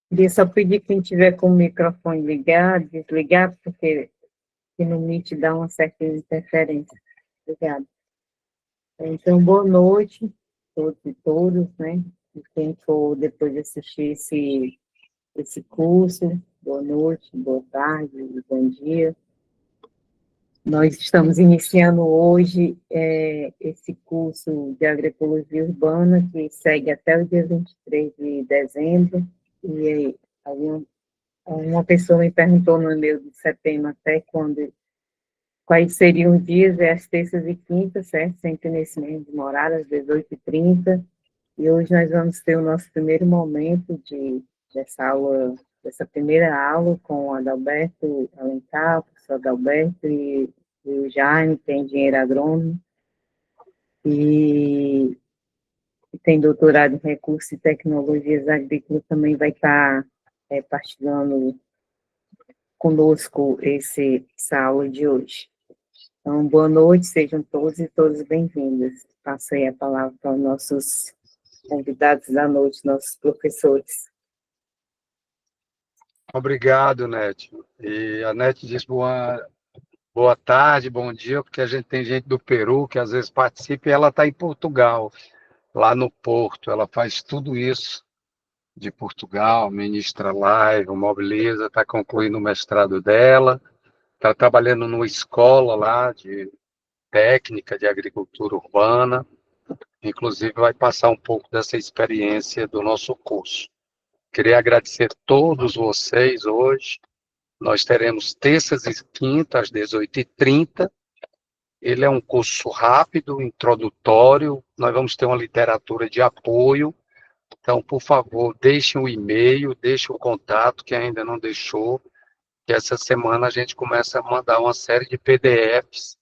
Queria só pedir quem tiver com o microfone ligado, desligado, porque aqui no Meet dá uma certa interferência. Obrigada. Então, boa noite a todos e todas, né? E quem for depois de assistir esse curso, boa noite, boa tarde, bom dia. Nós estamos iniciando hoje esse curso de agroecologia urbana, que segue até o dia 23 de dezembro, e uma pessoa me perguntou no e-mail de setembro até quais seriam os dias, as terças e quintas, certo? Sempre nesse mesmo de morada, às 18h30. E hoje nós vamos ter o nosso primeiro momento dessa primeira aula com o Adalberto Alencar, o professor Adalberto e o Jaime, que é engenheiro agrônomo, e, e tem doutorado em recursos e tecnologias agrícolas, também vai estar partilhando conosco essa aula de hoje. Então, boa noite, sejam todos e todas bem-vindas. Passo aí a palavra para os nossos convidados da noite, nossos professores. Obrigado, Nete. E a Nete diz boa tarde, bom dia, porque a gente tem gente do Peru que às vezes participa e ela está em Portugal, lá no Porto. Ela faz tudo isso de Portugal, ministra live, mobiliza, está concluindo o mestrado dela, está trabalhando numa escola lá de técnica de agricultura urbana, inclusive vai passar um pouco dessa experiência do nosso curso. Queria agradecer a todos vocês hoje. Nós teremos terças e quintas às 18h30. Ele é um curso rápido, introdutório. Nós vamos ter uma literatura de apoio. Então, por favor, deixem o e-mail, deixem o contato, que ainda não deixou, que essa semana a gente começa a mandar uma série de PDFs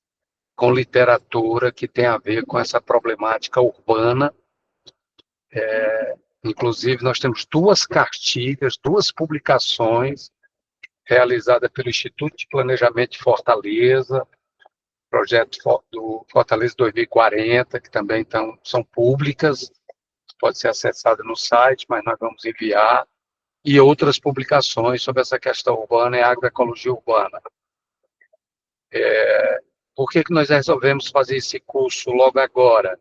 com literatura que tem a ver com essa problemática urbana. Inclusive, nós temos duas cartilhas, duas publicações realizadas pelo Instituto de Planejamento de Fortaleza, projeto do Fortaleza 2040, que também são públicas, pode ser acessada no site, mas nós vamos enviar, e outras publicações sobre essa questão urbana e agroecologia urbana. Por que nós resolvemos fazer esse curso logo agora?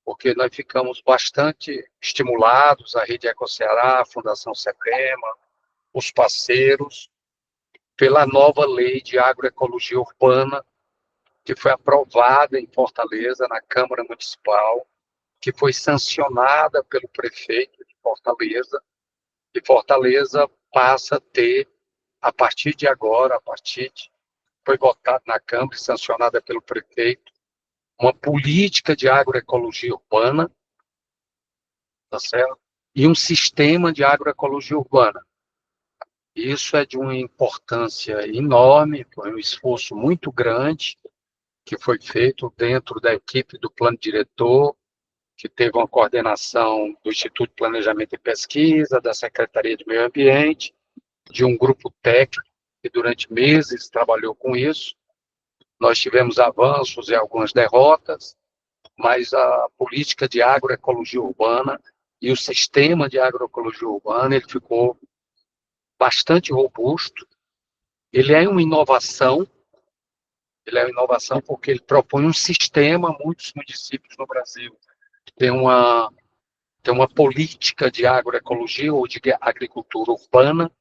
Porque nós ficamos bastante estimulados, a Rede EcoCeará, a Fundação CEPEMA, os parceiros, pela nova lei de agroecologia urbana, que foi aprovada em Fortaleza, na Câmara Municipal, que foi sancionada pelo prefeito de Fortaleza, e Fortaleza passa a ter, a partir de agora, foi votada na Câmara e sancionada pelo prefeito, uma política de agroecologia urbana, tá certo? E um sistema de agroecologia urbana. Isso é de uma importância enorme, foi um esforço muito grande que foi feito dentro da equipe do plano diretor, que teve uma coordenação do Instituto de Planejamento e Pesquisa, da Secretaria de Meio Ambiente, de um grupo técnico que durante meses trabalhou com isso. Nós tivemos avanços e algumas derrotas, mas a política de agroecologia urbana e o sistema de agroecologia urbana ele ficou bastante robusto. Ele é uma inovação porque ele propõe um sistema, muitos municípios no Brasil têm uma política de agroecologia ou de agricultura urbana,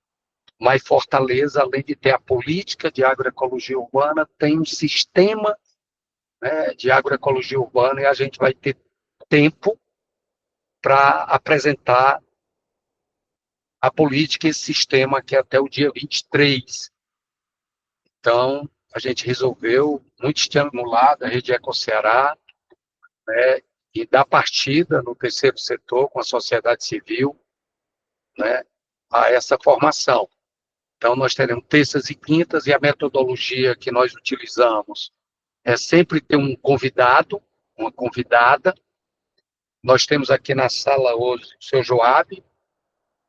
mas Fortaleza, além de ter a política de agroecologia urbana, tem um sistema, né, de agroecologia urbana e a gente vai ter tempo para apresentar a política e esse sistema aqui até o dia 23. Então, a gente resolveu, muito estimulado, a Rede EcoCeará, né, e dar partida no terceiro setor com a sociedade civil, né, a essa formação. Então, nós teremos terças e quintas, e a metodologia que nós utilizamos é sempre ter um convidado, uma convidada. Nós temos aqui na sala hoje o seu Joab.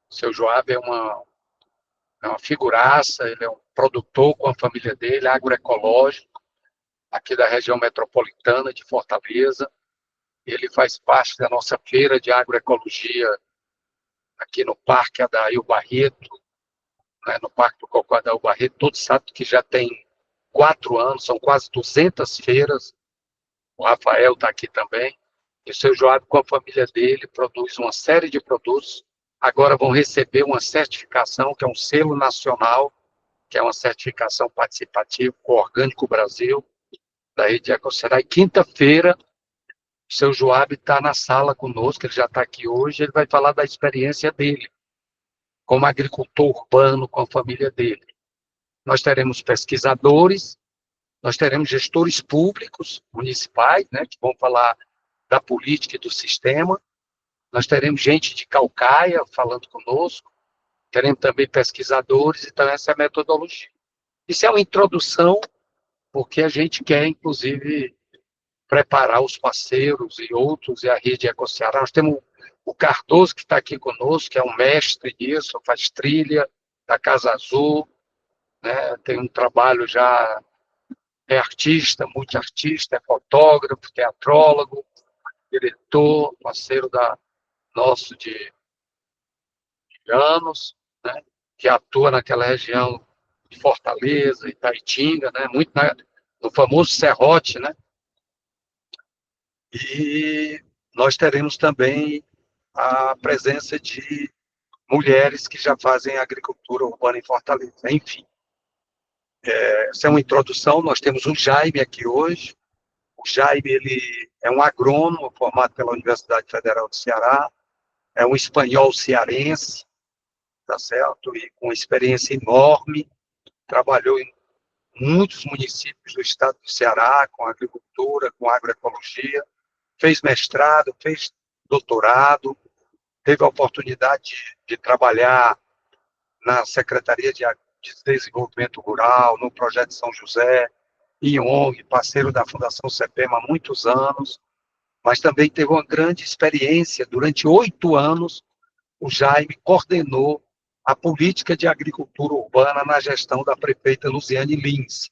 O seu Joab é uma figuraça, ele é um produtor com a família dele, agroecológico, aqui da região metropolitana de Fortaleza. Ele faz parte da nossa feira de agroecologia aqui no Parque Adair Barreto, né, no Parque do Cocó Adair Barreto, todos sabem que já tem 4 anos, são quase 200 feiras. O Rafael está aqui também. E o seu Joab, com a família dele, produz uma série de produtos. Agora vão receber uma certificação, que é um selo nacional, que é uma certificação participativa com o Orgânico Brasil, da Rede Ecoceará. E quinta-feira, o seu Joab está na sala conosco, ele já está aqui hoje, ele vai falar da experiência dele, como agricultor urbano com a família dele. Nós teremos pesquisadores, nós teremos gestores públicos, municipais, né, que vão falar da política e do sistema. Nós teremos gente de Caucaia falando conosco, teremos também pesquisadores, então essa é a metodologia. Isso é uma introdução, porque a gente quer, inclusive, preparar os parceiros e outros, e a Rede Ecoceará. Nós temos o Cardoso, que está aqui conosco, que é um mestre disso, faz trilha da Casa Azul, né? Tem um trabalho já, é artista, multiartista, é fotógrafo, teatrólogo, diretor, parceiro nosso de anos, né? Que atua naquela região de Fortaleza, Itaitinga, né? Muito no famoso Serrote, né? E nós teremos também a presença de mulheres que já fazem agricultura urbana em Fortaleza. Enfim, essa é uma introdução. Nós temos o Jaime aqui hoje. O Jaime, ele é um agrônomo formado pela Universidade Federal do Ceará, é um espanhol cearense, tá certo? E com experiência enorme, trabalhou em muitos municípios do estado do Ceará, com agricultura, com agroecologia, fez mestrado, fez doutorado, teve a oportunidade de trabalhar na Secretaria de Desenvolvimento Rural, no Projeto São José, em ONG, parceiro da Fundação CEPEMA há muitos anos, mas também teve uma grande experiência. Durante 8 anos, o Jaime coordenou a política de agricultura urbana na gestão da prefeita Luziane Lins,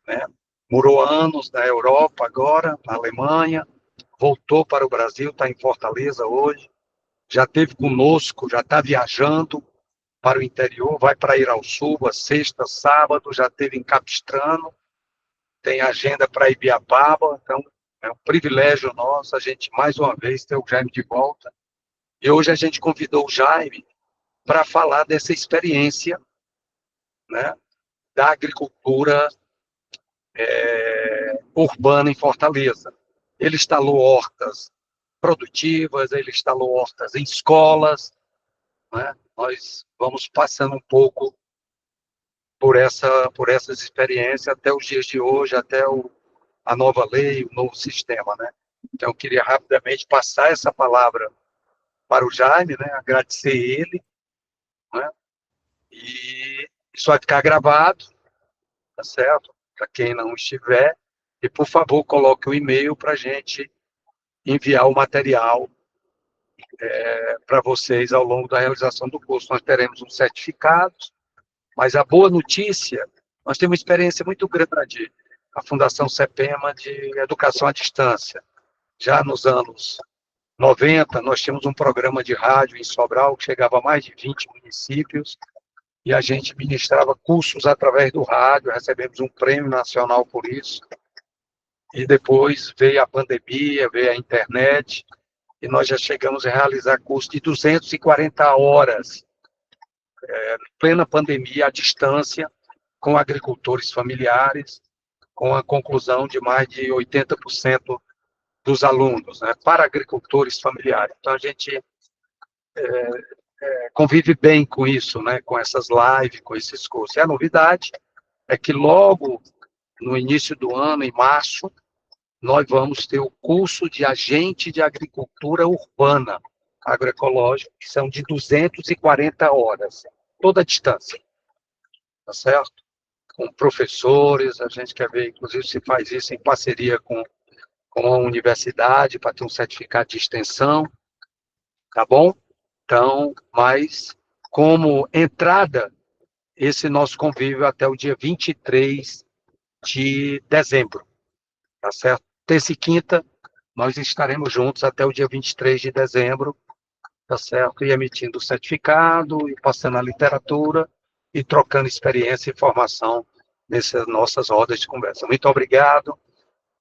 né? Morou anos na Europa agora, na Alemanha, voltou para o Brasil, está em Fortaleza hoje, já esteve conosco, já está viajando para o interior, vai para Irauçuba, sexta, sábado, já esteve em Capistrano, tem agenda para Ibiapaba, então é um privilégio nosso a gente, mais uma vez, ter o Jaime de volta. E hoje a gente convidou o Jaime para falar dessa experiência, né, da agricultura urbana em Fortaleza. Ele instalou hortas produtivas, ele instalou hortas em escolas, né? Nós vamos passando um pouco por essas experiências até os dias de hoje, até a nova lei, o novo sistema, né? Então, eu queria rapidamente passar essa palavra para o Jaime, né? Agradecer ele, né? E isso vai ficar gravado, tá certo? Para quem não estiver, e por favor coloque o e-mail para a gente enviar o material para vocês ao longo da realização do curso. Nós teremos um certificado, mas a boa notícia, nós temos uma experiência muito grande, a Fundação CEPEMA de Educação à Distância. Já nos anos 90, nós tínhamos um programa de rádio em Sobral, que chegava a mais de 20 municípios, e a gente ministrava cursos através do rádio, recebemos um prêmio nacional por isso, e depois veio a pandemia, veio a internet, e nós já chegamos a realizar cursos de 240 horas, plena pandemia, à distância, com agricultores familiares, com a conclusão de mais de 80% dos alunos, né, para agricultores familiares. Então, a gente convive bem com isso, né, com essas lives, com esses cursos. E a novidade é que logo no início do ano, em março, nós vamos ter o curso de agente de agricultura urbana agroecológica, que são de 240 horas, toda a distância, tá certo? Com professores, a gente quer ver, inclusive, se faz isso em parceria com a universidade, para ter um certificado de extensão, tá bom? Então, mas como entrada, esse nosso convívio até o dia 23 de dezembro, tá certo? Terça e quinta, nós estaremos juntos até o dia 23 de dezembro, tá certo? E emitindo o certificado, e passando a literatura, e trocando experiência e informação nessas nossas rodas de conversa. Muito obrigado,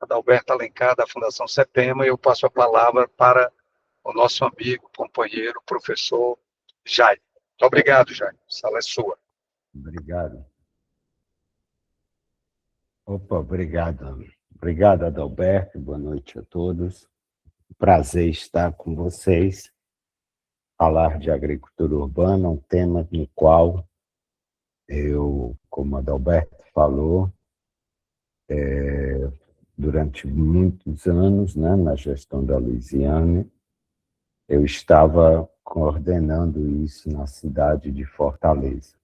Adalberto Alencar, da Fundação CEPEMA, e eu passo a palavra para o nosso amigo, companheiro, professor Jaime. Muito obrigado, Jaime. A sala é sua. Obrigado. Opa, obrigado. Obrigado, Adalberto. Boa noite a todos. Prazer estar com vocês. Falar de agricultura urbana, um tema no qual eu, como Adalberto falou, durante muitos anos, né, na gestão da Louisiana, eu estava coordenando isso na cidade de Fortaleza.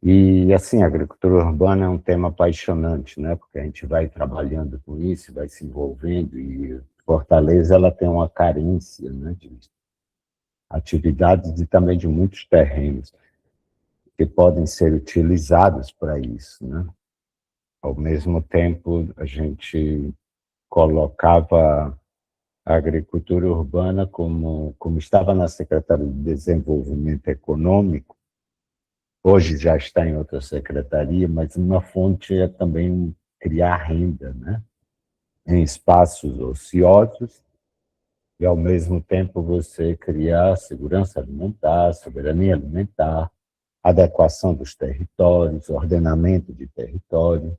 E, assim, a agricultura urbana é um tema apaixonante, né? Porque a gente vai trabalhando com isso, vai se envolvendo, e Fortaleza ela tem uma carência, né, de atividades e também de muitos terrenos que podem ser utilizados para isso, né? Ao mesmo tempo, a gente colocava a agricultura urbana como estava na Secretaria de Desenvolvimento Econômico. Hoje já está em outra secretaria, mas uma fonte é também criar renda, né? Em espaços ociosos, e ao mesmo tempo você criar segurança alimentar, soberania alimentar, adequação dos territórios, ordenamento de território.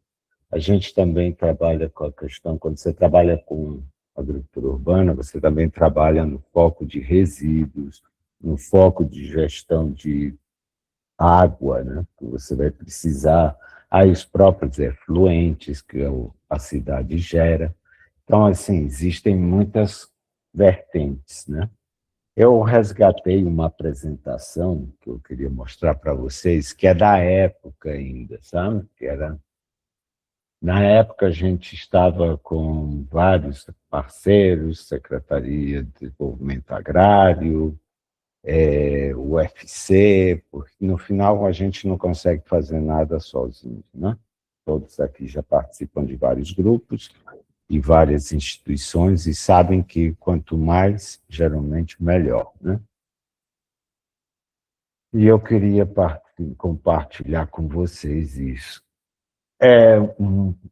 A gente também trabalha com a questão, quando você trabalha com agricultura urbana, você também trabalha no foco de resíduos, no foco de gestão de água, né? Que você vai precisar, aí os próprios efluentes que a cidade gera. Então, assim, existem muitas vertentes, né? Eu resgatei uma apresentação que eu queria mostrar para vocês, que é da época ainda, sabe? Que era... Na época, a gente estava com vários parceiros, Secretaria de Desenvolvimento Agrário, o UFC, porque no final a gente não consegue fazer nada sozinho, né? Todos aqui já participam de vários grupos e várias instituições e sabem que quanto mais, geralmente, melhor, né? E eu queria compartilhar com vocês isso.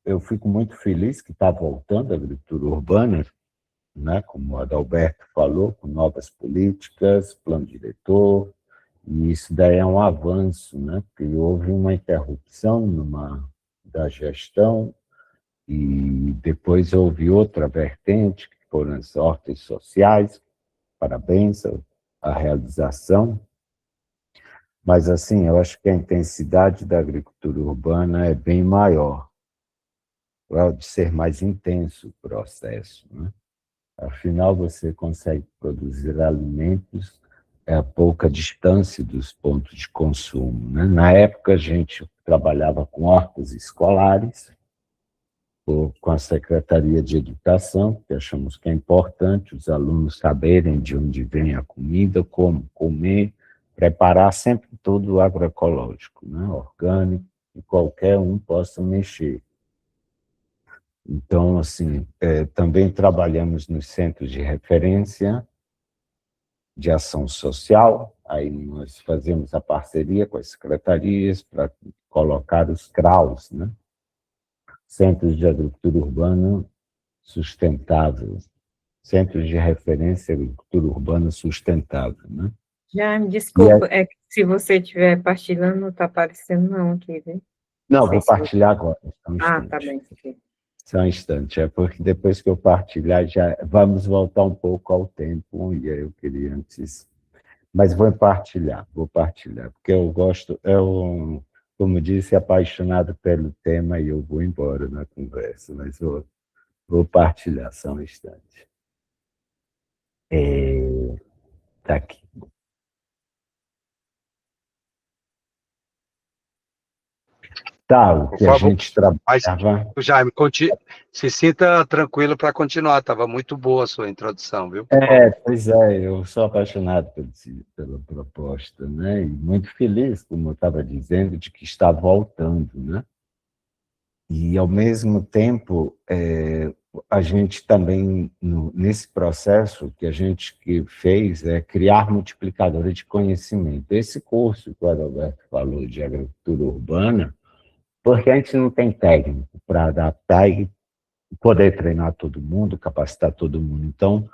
Eu fico muito feliz que está voltando a agricultura urbana, né, como o Adalberto falou, com novas políticas, plano diretor, e isso daí é um avanço, né, porque houve uma interrupção da gestão, e depois houve outra vertente, que foram as hortas sociais, parabéns à realização, mas, assim, eu acho que a intensidade da agricultura urbana é bem maior, pode ser mais intenso o processo, né? Afinal, você consegue produzir alimentos a pouca distância dos pontos de consumo, né? Na época, a gente trabalhava com hortas escolares, com a Secretaria de Educação, porque achamos que é importante os alunos saberem de onde vem a comida, como comer, preparar sempre tudo agroecológico, né? Orgânico, que qualquer um possa mexer. Então, assim, também trabalhamos nos centros de referência de ação social, aí nós fazemos a parceria com as secretarias para colocar os CRAUs, né? Centros de Agricultura Urbana Sustentável, Centros de Referência de Agricultura Urbana Sustentável, né? Jaime, desculpa, é que se você estiver partilhando, não está aparecendo não aqui, viu? Não, vou partilhar agora, só um Ah, instante. tá bem. Só um instante, é porque depois que eu partilhar, já vamos voltar um pouco ao tempo, e aí eu queria antes... Mas vou partilhar, porque eu gosto, como disse, apaixonado pelo tema, e eu vou embora na conversa, mas vou partilhar só um instante. Está aqui. Tá, o que a gente trabalhava... Jaime, se sinta tranquilo para continuar, estava muito boa a sua introdução, viu? Pois é, eu sou apaixonado pela proposta, né? E muito feliz, como eu estava dizendo, de que está voltando, né? E, ao mesmo tempo, a gente também, nesse processo, o que a gente fez é criar multiplicadores de conhecimento. Esse curso que o Adalberto falou de agricultura urbana, porque a gente não tem técnico para adaptar e poder treinar todo mundo, capacitar todo mundo. Então,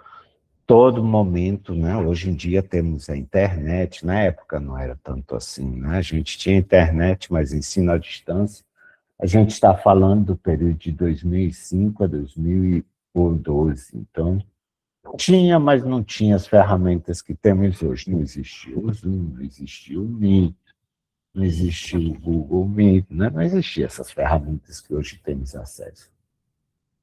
todo momento, né? Hoje em dia temos a internet, na época não era tanto assim, né? A gente tinha internet, mas ensino à distância. A gente está falando do período de 2005 a 2012, então tinha, mas não tinha as ferramentas que temos hoje. Não existia o Zoom, não existia o Meet, não existia o Google Meet, né? Não existiam essas ferramentas que hoje temos acesso,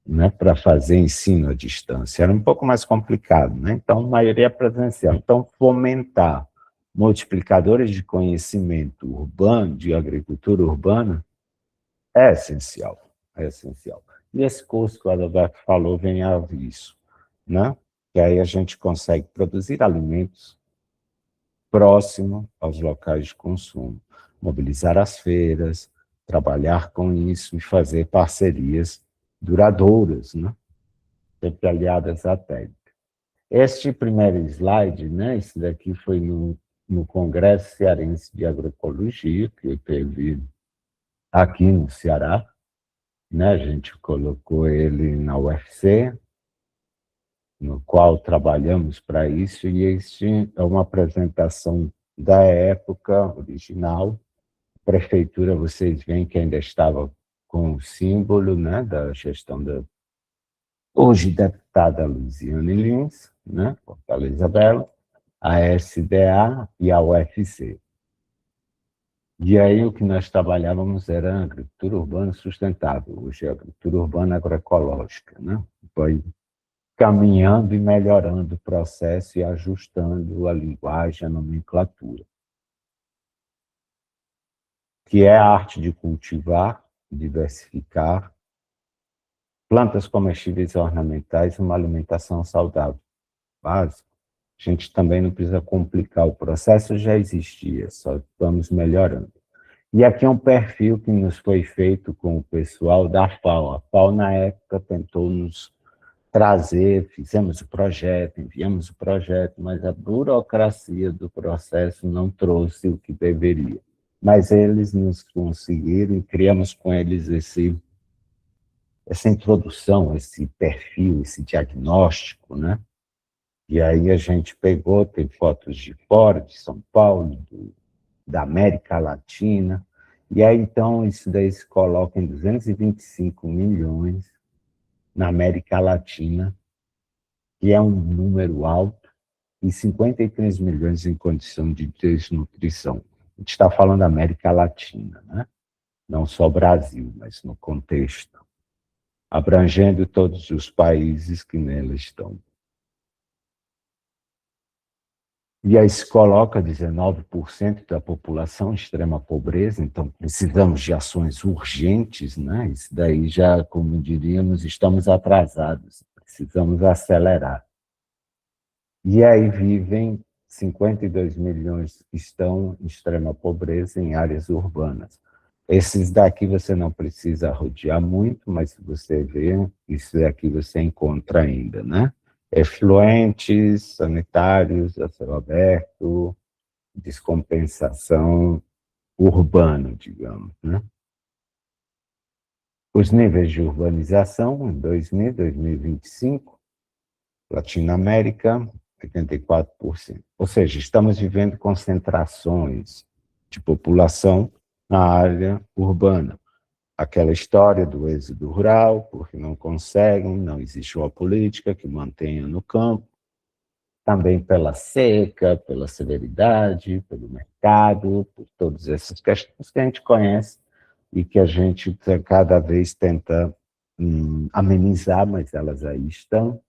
né, para fazer ensino à distância. Era um pouco mais complicado, né? Então, a maioria presencial. Então, fomentar multiplicadores de conhecimento urbano, de agricultura urbana, é essencial, é essencial. E esse curso que o Adalberto falou vem a isso, né? Que aí a gente consegue produzir alimentos próximo aos locais de consumo, mobilizar as feiras, trabalhar com isso e fazer parcerias duradouras, né? Sempre aliadas à técnica. Este primeiro slide, né? Esse daqui foi no Congresso Cearense de Agroecologia, que teve aqui no Ceará, né? A gente colocou ele na UFC, no qual trabalhamos para isso, e este é uma apresentação da época original. Prefeitura, vocês veem que ainda estava com o símbolo, né, da gestão da hoje deputada Luziane Lins, né, Fortaleza Belo, a SDA e a UFC. E aí o que nós trabalhávamos era a agricultura urbana sustentável, hoje é a agricultura urbana agroecológica, né? Foi caminhando e melhorando o processo e ajustando a linguagem, a nomenclatura, que é a arte de cultivar, diversificar, plantas comestíveis e ornamentais, uma alimentação saudável, básico. A gente também não precisa complicar, o processo já existia, só estamos melhorando. E aqui é um perfil que nos foi feito com o pessoal da FAO. A FAO, na época, tentou nos trazer, fizemos o projeto, enviamos o projeto, mas a burocracia do processo não trouxe o que deveria. Mas eles nos conseguiram e criamos com eles essa introdução, esse perfil, esse diagnóstico, né? E aí a gente pegou, tem fotos de fora, de São Paulo, da América Latina, e aí então isso daí se coloca em 225 milhões na América Latina, que é um número alto, e 53 milhões em condição de desnutrição. A gente está falando da América Latina, né? Não só Brasil, mas no contexto, abrangendo todos os países que nela estão. E aí se coloca 19% da população em extrema pobreza, então precisamos de ações urgentes, né? Isso daí já, como diríamos, estamos atrasados, precisamos acelerar. E aí vivem 52 milhões que estão em extrema pobreza em áreas urbanas. Esses daqui você não precisa rodear muito, mas se você vê, isso daqui você encontra ainda, né? Efluentes, sanitários, a céu aberto, descompensação urbana, digamos, né? Os níveis de urbanização em 2000, 2025, Latinoamérica, 84%. Ou seja, estamos vivendo concentrações de população na área urbana. Aquela história do êxodo rural, porque não conseguem, não existe uma política que mantenha no campo, também pela seca, pela severidade, pelo mercado, por todas essas questões que a gente conhece e que a gente cada vez tenta amenizar, mas elas aí estão.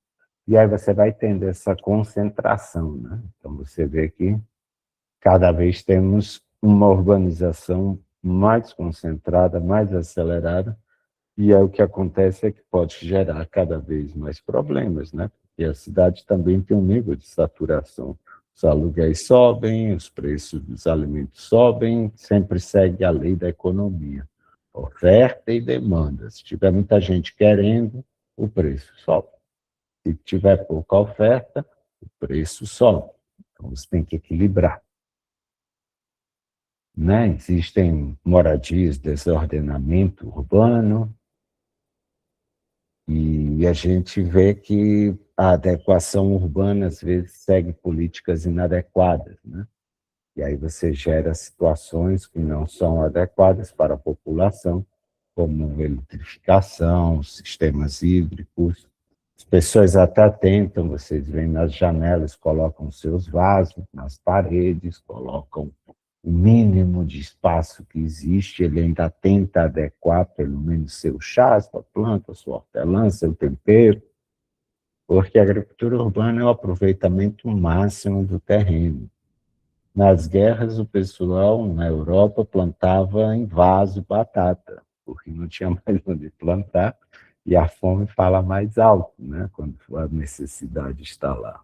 E aí você vai tendo essa concentração, né? Então você vê que cada vez temos uma urbanização mais concentrada, mais acelerada, e aí o que acontece é que pode gerar cada vez mais problemas, né? Porque a cidade também tem um nível de saturação. Os aluguéis sobem, os preços dos alimentos sobem, sempre segue a lei da economia. Oferta e demanda. Se tiver muita gente querendo, o preço sobe. Se tiver pouca oferta, o preço sobe. Então, você tem que equilibrar. Né? Existem moradias, desordenamento urbano, e a gente vê que a adequação urbana, às vezes, segue políticas inadequadas, né? E aí você gera situações que não são adequadas para a população, como eletrificação, sistemas hídricos. As pessoas até tentam, vocês veem nas janelas, colocam seus vasos nas paredes, colocam o mínimo de espaço que existe, ele ainda tenta adequar pelo menos seu chá, sua planta, sua hortelã, seu tempero, porque a agricultura urbana é o aproveitamento máximo do terreno. Nas guerras, o pessoal na Europa plantava em vaso batata, porque não tinha mais onde plantar, e a fome fala mais alto, né, quando a necessidade está lá.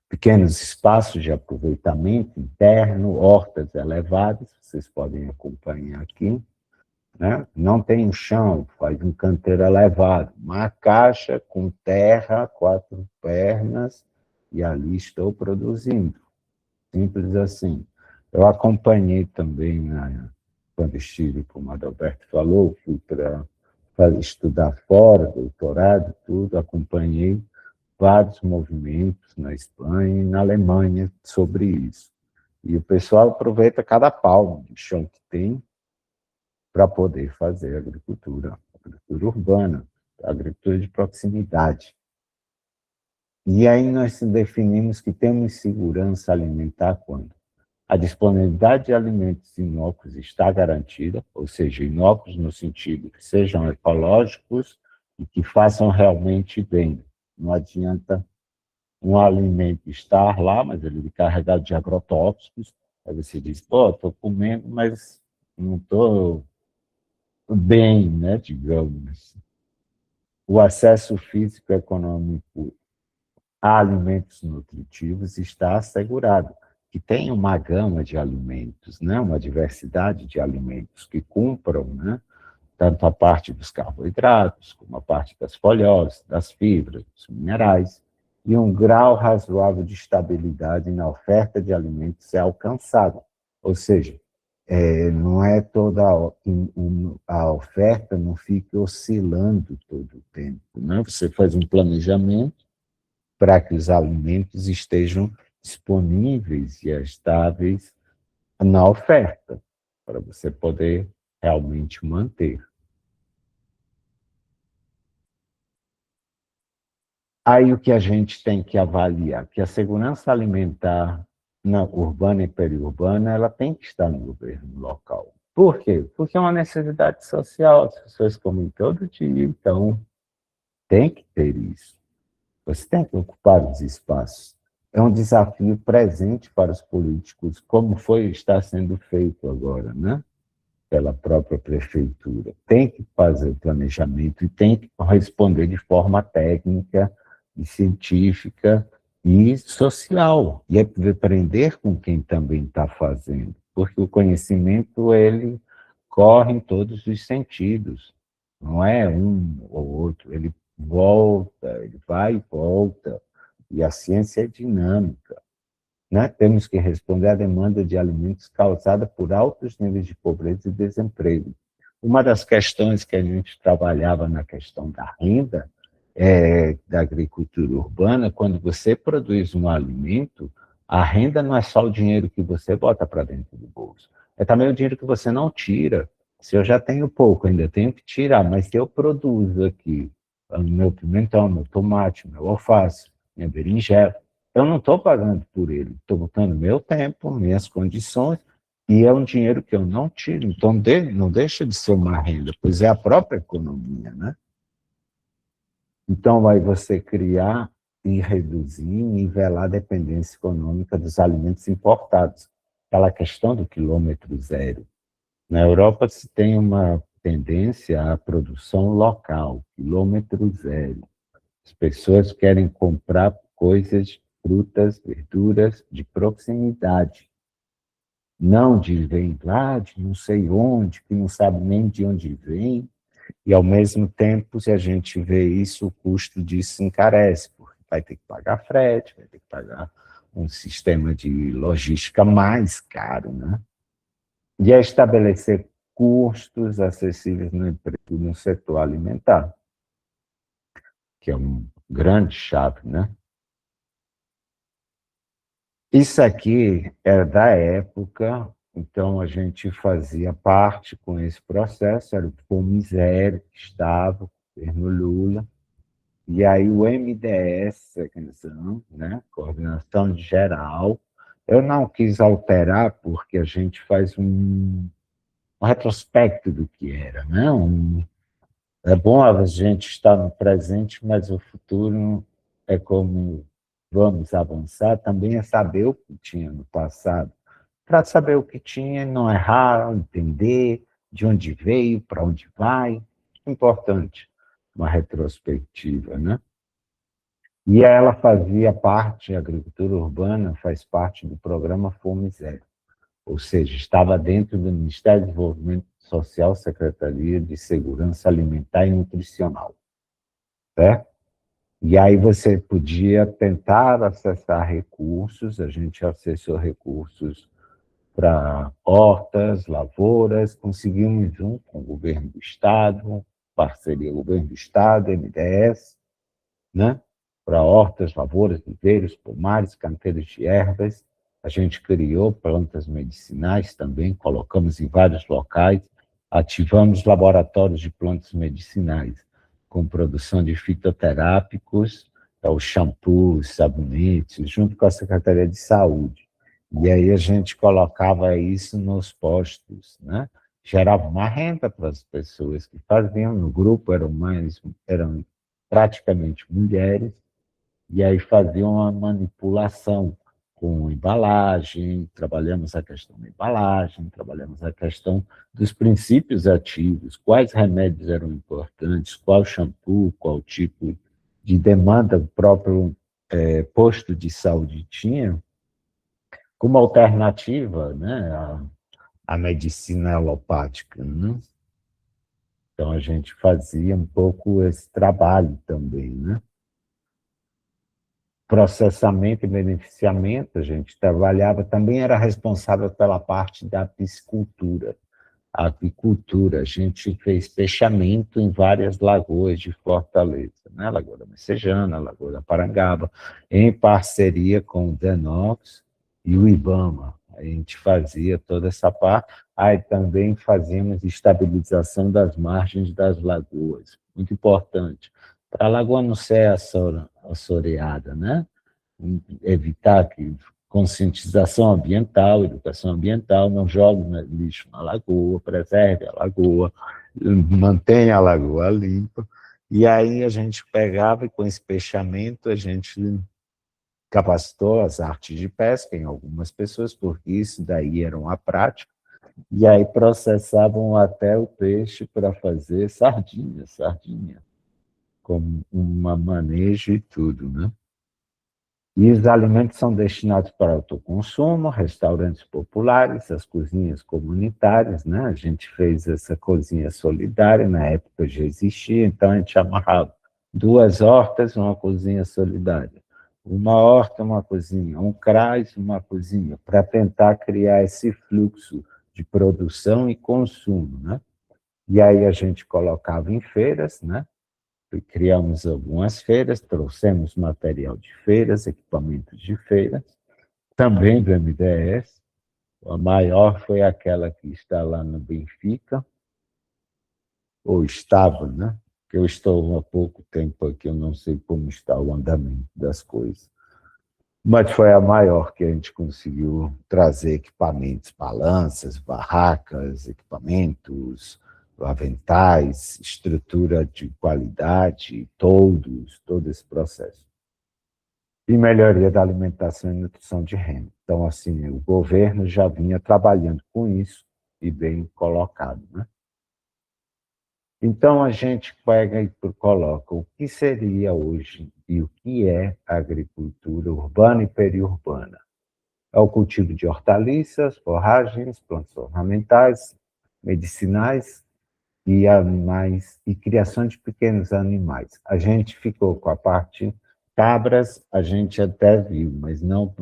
Pequenos espaços de aproveitamento interno, hortas elevadas, vocês podem acompanhar aqui, né? Não tem um chão, faz um canteiro elevado, uma caixa com terra, 4 pernas, e ali estou produzindo. Simples assim. Eu acompanhei também, quando estive, como a Adalberto falou, fui para estudar fora, doutorado, tudo, acompanhei vários movimentos na Espanha e na Alemanha sobre isso. E o pessoal aproveita cada palmo de chão que tem para poder fazer agricultura urbana, agricultura de proximidade. E aí nós definimos que temos segurança alimentar quando a disponibilidade de alimentos inócuos está garantida, ou seja, inócuos no sentido que sejam ecológicos e que façam realmente bem. Não adianta um alimento estar lá, mas ele é carregado de agrotóxicos, aí você diz, pô, estou comendo, mas não estou bem, né, digamos. O acesso físico e econômico a alimentos nutritivos está assegurado, que tem uma gama de alimentos, né, uma diversidade de alimentos que cumpram, né, tanto a parte dos carboidratos, como a parte das folhosas, das fibras, dos minerais, e um grau razoável de estabilidade na oferta de alimentos é alcançado. Ou seja, não é toda a oferta não fica oscilando todo o tempo. Né? Você faz um planejamento para que os alimentos estejam disponíveis e estáveis na oferta, para você poder realmente manter. Aí o que a gente tem que avaliar, que a segurança alimentar urbana e periurbana, ela tem que estar no governo local. Por quê? Porque é uma necessidade social, as pessoas comem todo dia, então tem que ter isso. Você tem que ocupar os espaços. É um desafio presente para os políticos, como está sendo feito agora, né? Pela própria prefeitura. Tem que fazer o planejamento e tem que responder de forma técnica e científica e social. E aprender com quem também está fazendo, porque o conhecimento ele corre em todos os sentidos, não é um ou outro, ele volta, ele vai e volta, e a ciência é dinâmica. Né? Temos que responder à demanda de alimentos causada por altos níveis de pobreza e desemprego. Uma das questões que a gente trabalhava na questão da renda, da agricultura urbana, quando você produz um alimento, a renda não é só o dinheiro que você bota para dentro do bolso, é também o dinheiro que você não tira. Se eu já tenho pouco, ainda tenho que tirar, mas se eu produzo aqui meu pimentão, meu tomate, meu alface, minha berinjela, eu não estou pagando por ele, estou botando meu tempo, minhas condições, e é um dinheiro que eu não tiro. Então, não deixa de ser uma renda, pois é a própria economia, né? Então, vai você criar e reduzir, nivelar a dependência econômica dos alimentos importados. Aquela questão do quilômetro zero. Na Europa se tem uma tendência à produção local, quilômetro zero. As pessoas querem comprar coisas, frutas, verduras de proximidade. Não de vem lá, de não sei onde, que não sabe nem de onde vem, E, ao mesmo tempo, se a gente vê isso, o custo disso encarece, porque vai ter que pagar frete, vai ter que pagar um sistema de logística mais caro, né? E é estabelecer custos acessíveis no emprego no setor alimentar, que é um grande chave, né? Isso aqui era da época, então a gente fazia parte com esse processo, era o FOMISERE que estava, o governo Lula, e aí o MDS, né, Coordenação Geral, eu não quis alterar porque a gente faz um retrospecto do que era, né? É bom a gente estar no presente, mas o futuro é como vamos avançar, também é saber o que tinha no passado. Para saber o que tinha, não errar, entender de onde veio, para onde vai. Importante, uma retrospectiva, né? E ela fazia parte, a agricultura urbana faz parte do programa Fome Zero, ou seja, estava dentro do Ministério do Desenvolvimento Social, Secretaria de Segurança Alimentar e Nutricional, certo? E aí você podia tentar acessar recursos, a gente acessou recursos para hortas, lavouras, conseguimos um com o governo do Estado, parceria governo do Estado, MDS, né? Para hortas, lavouras, viveiros, pomares, canteiros de ervas. A gente criou plantas medicinais também, colocamos em vários locais, ativamos laboratórios de plantas medicinais, com produção de fitoterápicos, os shampoos, sabonetes, junto com a Secretaria de Saúde. E aí a gente colocava isso nos postos, né? Gerava uma renda para as pessoas que faziam, no grupo eram praticamente mulheres, e aí faziam uma manipulação com embalagem, trabalhamos a questão da embalagem, trabalhamos a questão dos princípios ativos, quais remédios eram importantes, qual shampoo, qual tipo de demanda o próprio posto de saúde tinha, como alternativa, né, à medicina alopática, né? Então, a gente fazia um pouco esse trabalho também, né? Processamento e beneficiamento, a gente trabalhava, também era responsável pela parte da piscicultura, a aquicultura. A gente fez peixamento em várias lagoas de Fortaleza, né? Lagoa da Messejana, Lagoa da Parangaba, em parceria com o Denox e o IBAMA. A gente fazia toda essa parte. Aí também fazíamos estabilização das margens das lagoas, muito importante. Para a lagoa não ser assoreada, né? Evitar que conscientização ambiental, educação ambiental, não jogue lixo na lagoa, preserve a lagoa, mantenha a lagoa limpa. E aí a gente pegava e com esse peixamento a gente capacitou as artes de pesca em algumas pessoas, porque isso daí era uma prática, e aí processavam até o peixe para fazer sardinha, com uma manejo e tudo, né? E os alimentos são destinados para autoconsumo, restaurantes populares, as cozinhas comunitárias, né? A gente fez essa cozinha solidária, na época já existia, então a gente amarrava 2 hortas, uma cozinha solidária. Uma horta, uma cozinha, um CRAS, uma cozinha, para tentar criar esse fluxo de produção e consumo, né? E aí a gente colocava em feiras, né? Criamos algumas feiras, trouxemos material de feiras, equipamentos de feiras, também do MDS. A maior foi aquela que está lá no Benfica, ou estava, né? Porque eu estou há pouco tempo aqui, eu não sei como está o andamento das coisas. Mas foi a maior que a gente conseguiu trazer equipamentos, balanças, barracas, equipamentos, aventais, estrutura de qualidade, todos, todo esse processo. E melhoria da alimentação e nutrição de renda. Então, assim, o governo já vinha trabalhando com isso e bem colocado, né? Então, a gente pega e coloca o que seria hoje e o que é a agricultura urbana e periurbana. É o cultivo de hortaliças, forragens, plantas ornamentais, medicinais, e animais e criação de pequenos animais. A gente ficou com a parte cabras, a gente até viu, mas não,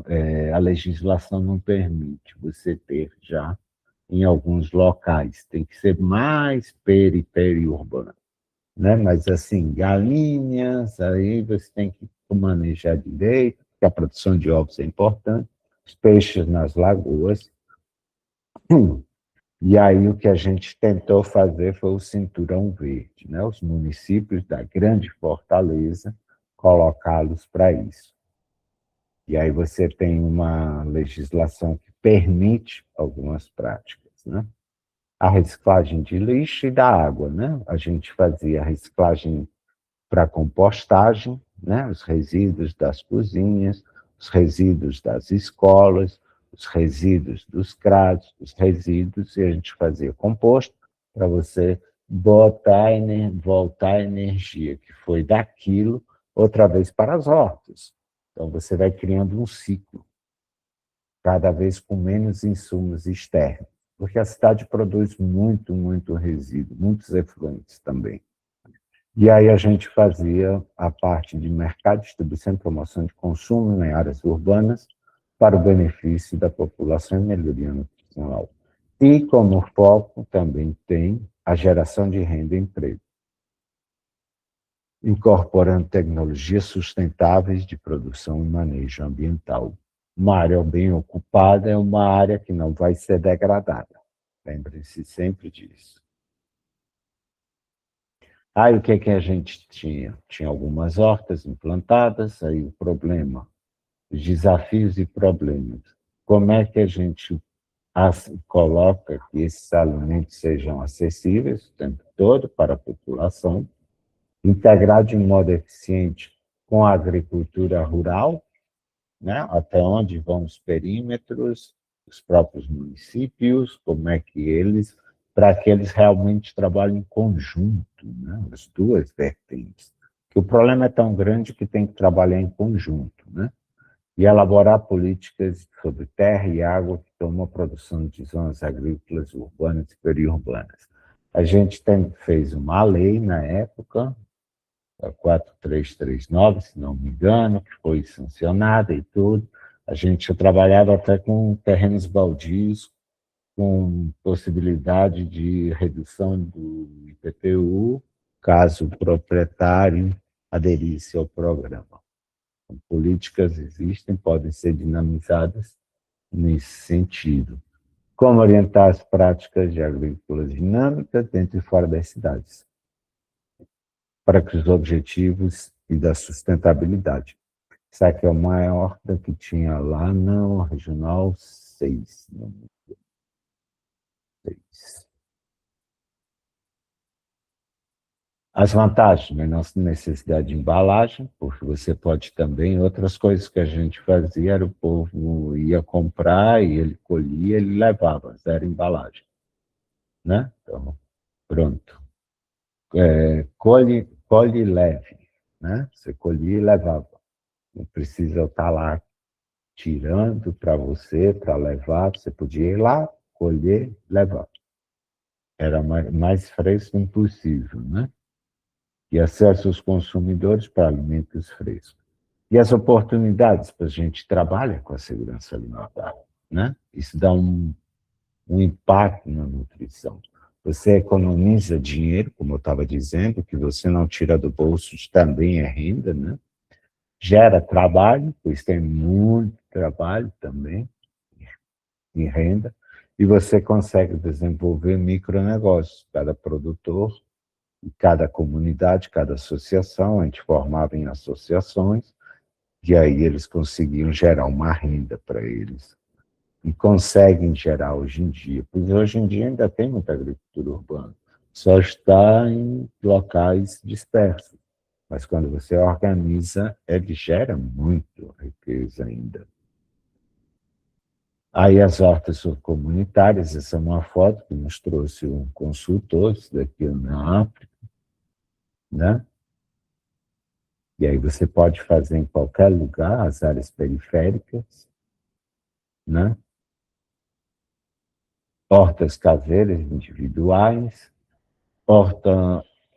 a legislação não permite você ter já em alguns locais. Tem que ser mais periurbano, né? Mas assim, galinhas, aí você tem que manejar direito, porque a produção de ovos é importante, os peixes nas lagoas. E aí o que a gente tentou fazer foi o Cinturão Verde, né? Os municípios da Grande Fortaleza, colocá-los para isso. E aí você tem uma legislação que permite algumas práticas, né? A reciclagem de lixo e da água, né? A gente fazia a reciclagem para compostagem, né? Os resíduos das cozinhas, os resíduos das escolas, os resíduos dos CRAS, os resíduos, e a gente fazia composto para você voltar a energia que foi daquilo outra vez para as hortas. Então, você vai criando um ciclo, cada vez com menos insumos externos, porque a cidade produz muito resíduo, muitos efluentes também. E aí a gente fazia a parte de mercado, distribuição e promoção de consumo em áreas urbanas para o benefício da população e melhoria nutricional. E como foco também tem a geração de renda e emprego, incorporando tecnologias sustentáveis de produção e manejo ambiental. Uma área bem ocupada é uma área que não vai ser degradada. Lembre-se sempre disso. Aí o que a gente tinha? Tinha algumas hortas implantadas, aí o problema, os desafios e problemas. Como é que a gente coloca que esses alimentos sejam acessíveis o tempo todo para a população, integrar de modo eficiente com a agricultura rural, né? Até onde vão os perímetros, os próprios municípios, como é que eles, para que eles realmente trabalhem em conjunto, né? As duas vertentes. Que o problema é tão grande que tem que trabalhar em conjunto, né? E elaborar políticas sobre terra e água que tomam a produção de zonas agrícolas urbanas e periurbanas. A gente fez uma lei na época, a 4339, se não me engano, que foi sancionada e tudo. A gente trabalhava até com terrenos baldios, com possibilidade de redução do IPTU, caso o proprietário aderisse ao programa. Então, políticas existem, podem ser dinamizadas nesse sentido. Como orientar as práticas de agrícola dinâmica dentro e fora das cidades, para que os objetivos e da sustentabilidade. Isso aqui é uma horta que tinha lá no Regional 6. As vantagens, menor necessidade de embalagem, porque você pode também, outras coisas que a gente fazia, era o povo ia comprar e ele colhia, ele levava, zero embalagem. Né? Então, pronto. Colhe leve, né? Você colhia e levava. Não precisa estar lá tirando para você, para levar. Você podia ir lá, colher, levar. Era mais fresco impossível, né? E acesso aos consumidores para alimentos frescos. E as oportunidades para a gente trabalhar com a segurança alimentar, né? Isso dá um impacto na nutrição. Você economiza dinheiro, como eu estava dizendo, que você não tira do bolso, também é renda, né? Gera trabalho, pois tem muito trabalho também, em renda, e você consegue desenvolver micronegócios. Cada produtor, cada comunidade, cada associação, a gente formava em associações, e aí eles conseguiam gerar uma renda para eles. E conseguem gerar hoje em dia, pois hoje em dia ainda tem muita agricultura urbana, só está em locais dispersos. Mas quando você organiza, ele gera muito riqueza ainda. Aí as hortas comunitárias, essa é uma foto que nos trouxe um consultor, isso daqui na África, né? E aí você pode fazer em qualquer lugar, as áreas periféricas, né? Hortas caseiras individuais,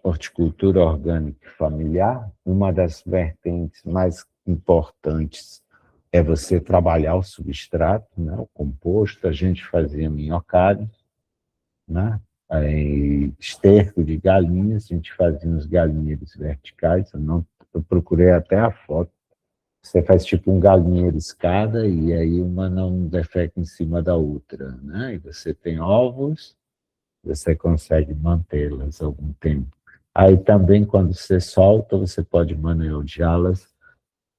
horticultura orgânica e familiar, uma das vertentes mais importantes é você trabalhar o substrato, né, o composto. A gente fazia minhocários, né, esterco de galinhas, a gente fazia uns galinheiros verticais. Eu procurei até a foto. Você faz tipo um galinheiro escada e aí uma não defeca em cima da outra, né? E você tem ovos, você consegue mantê-las algum tempo. Aí também, quando você solta, você pode manejá-las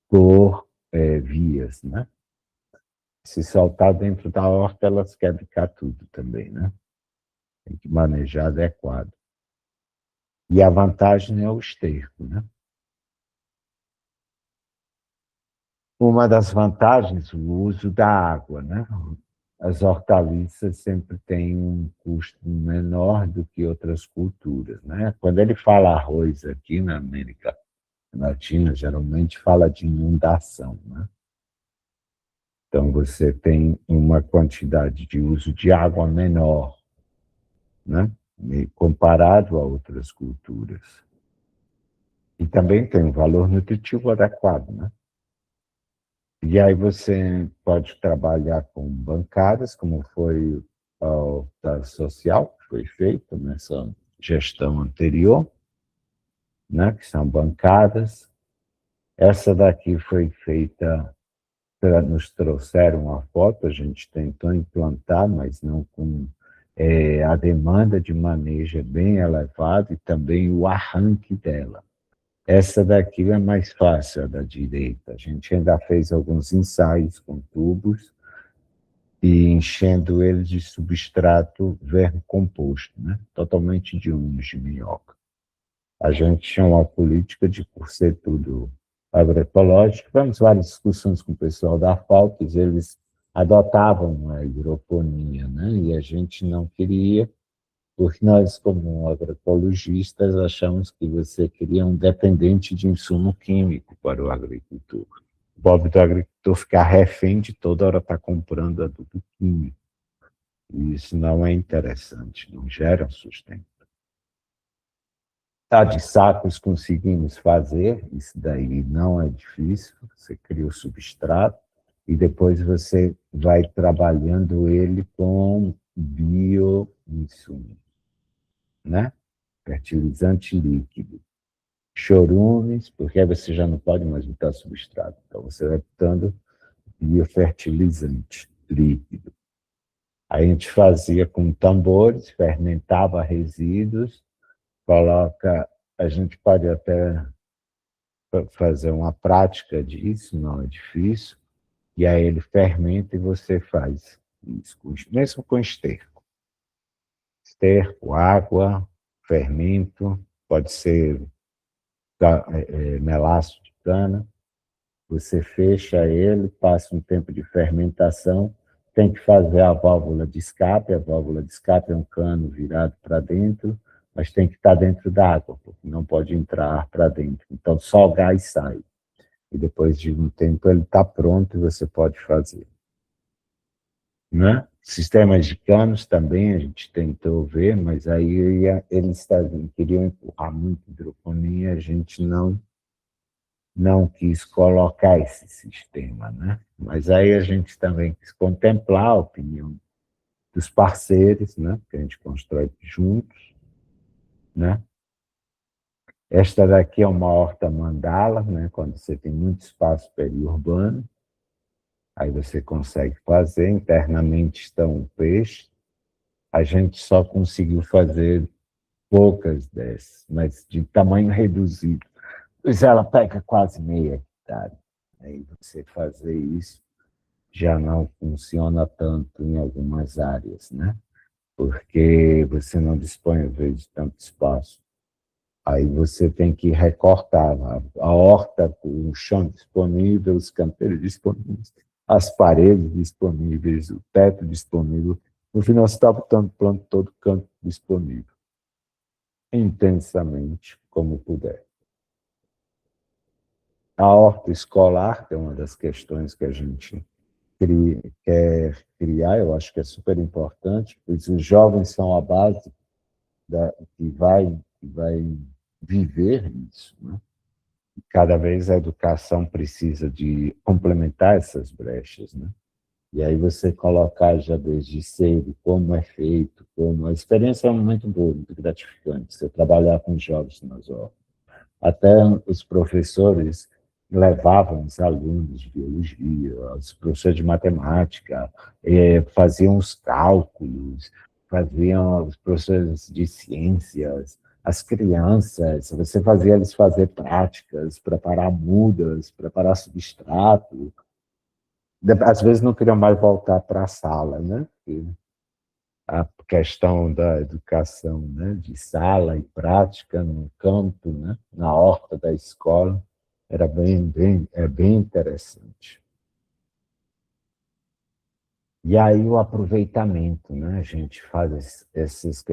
por vias, né? Se soltar dentro da horta, elas querem ficar tudo também, né? Tem que manejar adequado. E a vantagem é o esterco, né? Uma das vantagens, o uso da água, né? As hortaliças sempre têm um custo menor do que outras culturas, né? Quando ele fala arroz aqui na América Latina, geralmente fala de inundação, né? Então, você tem uma quantidade de uso de água menor, né? Comparado a outras culturas. E também tem um valor nutritivo adequado, né? E aí você pode trabalhar com bancadas, como foi a horta social, que foi feita nessa gestão anterior, né? Que são bancadas. Essa daqui foi feita, nos trouxeram uma foto, a gente tentou implantar, mas não com a demanda de manejo é bem elevada e também o arranque dela. Essa daqui é mais fácil, a da direita. A gente ainda fez alguns ensaios com tubos e enchendo eles de substrato vermicomposto, né? Totalmente de humus de minhoca. A gente tinha uma política de, por ser tudo agroecológico, tivemos várias discussões com o pessoal da FAUTES, eles adotavam a hidroponia, né? E a gente não queria, porque nós, como agroecologistas, achamos que você cria um dependente de insumo químico para o agricultor. O pobre do agricultor ficar refém de toda hora estar comprando adubo químico. E isso não é interessante, não gera sustento. Tá de sacos conseguimos fazer, isso daí não é difícil, você cria o substrato e depois você vai trabalhando ele com bioinsumo, né? Fertilizante líquido. Chorumes, porque aí você já não pode mais botar substrato, então você vai botando biofertilizante líquido. Aí a gente fazia com tambores, fermentava resíduos, a gente pode até fazer uma prática disso, não é difícil, e aí ele fermenta e você faz isso, mesmo com esterco. Esterco, água, fermento, pode ser melaço de cana, você fecha ele, passa um tempo de fermentação, tem que fazer a válvula de escape é um cano virado para dentro, mas tem que estar dentro da água, porque não pode entrar ar para dentro. Então, só o gás sai. E depois de um tempo ele está pronto e você pode fazer. Né? Sistemas de canos também a gente tentou ver, mas aí eles queriam empurrar muito hidroponia, a gente não quis colocar esse sistema, né? Mas aí a gente também quis contemplar a opinião dos parceiros, né? Que a gente constrói juntos, né? Esta daqui é uma horta mandala, né? Quando você tem muito espaço periurbano, aí você consegue fazer. Internamente estão o peixe. A gente só conseguiu fazer poucas dessas, mas de tamanho reduzido. Pois ela pega quase meia hectare. Aí você fazer isso já não funciona tanto em algumas áreas, né? Porque você não dispõe, às vezes, de tanto espaço. Aí você tem que recortar a horta, o chão disponível, os canteiros disponíveis, as paredes disponíveis, o teto disponível. No final, você está botando plano todo canto disponível. Intensamente, como puder. A horta escolar, que é uma das questões que a gente quer criar, eu acho que é super importante, pois os jovens são a base vai viver isso, né? Cada vez a educação precisa de complementar essas brechas, né? E aí você colocar já desde cedo como é feito, como a experiência é muito boa, muito gratificante, você trabalhar com jovens nas horas. Até os professores levavam os alunos de biologia, os professores de matemática, faziam os cálculos, faziam os professores de ciências, as crianças, você fazia eles fazer práticas, preparar mudas, preparar substrato. Às vezes não queriam mais voltar para a sala, né? A questão da educação, né, de sala e prática no campo, né, na horta da escola, era bem interessante. E aí o aproveitamento, né, a gente faz esses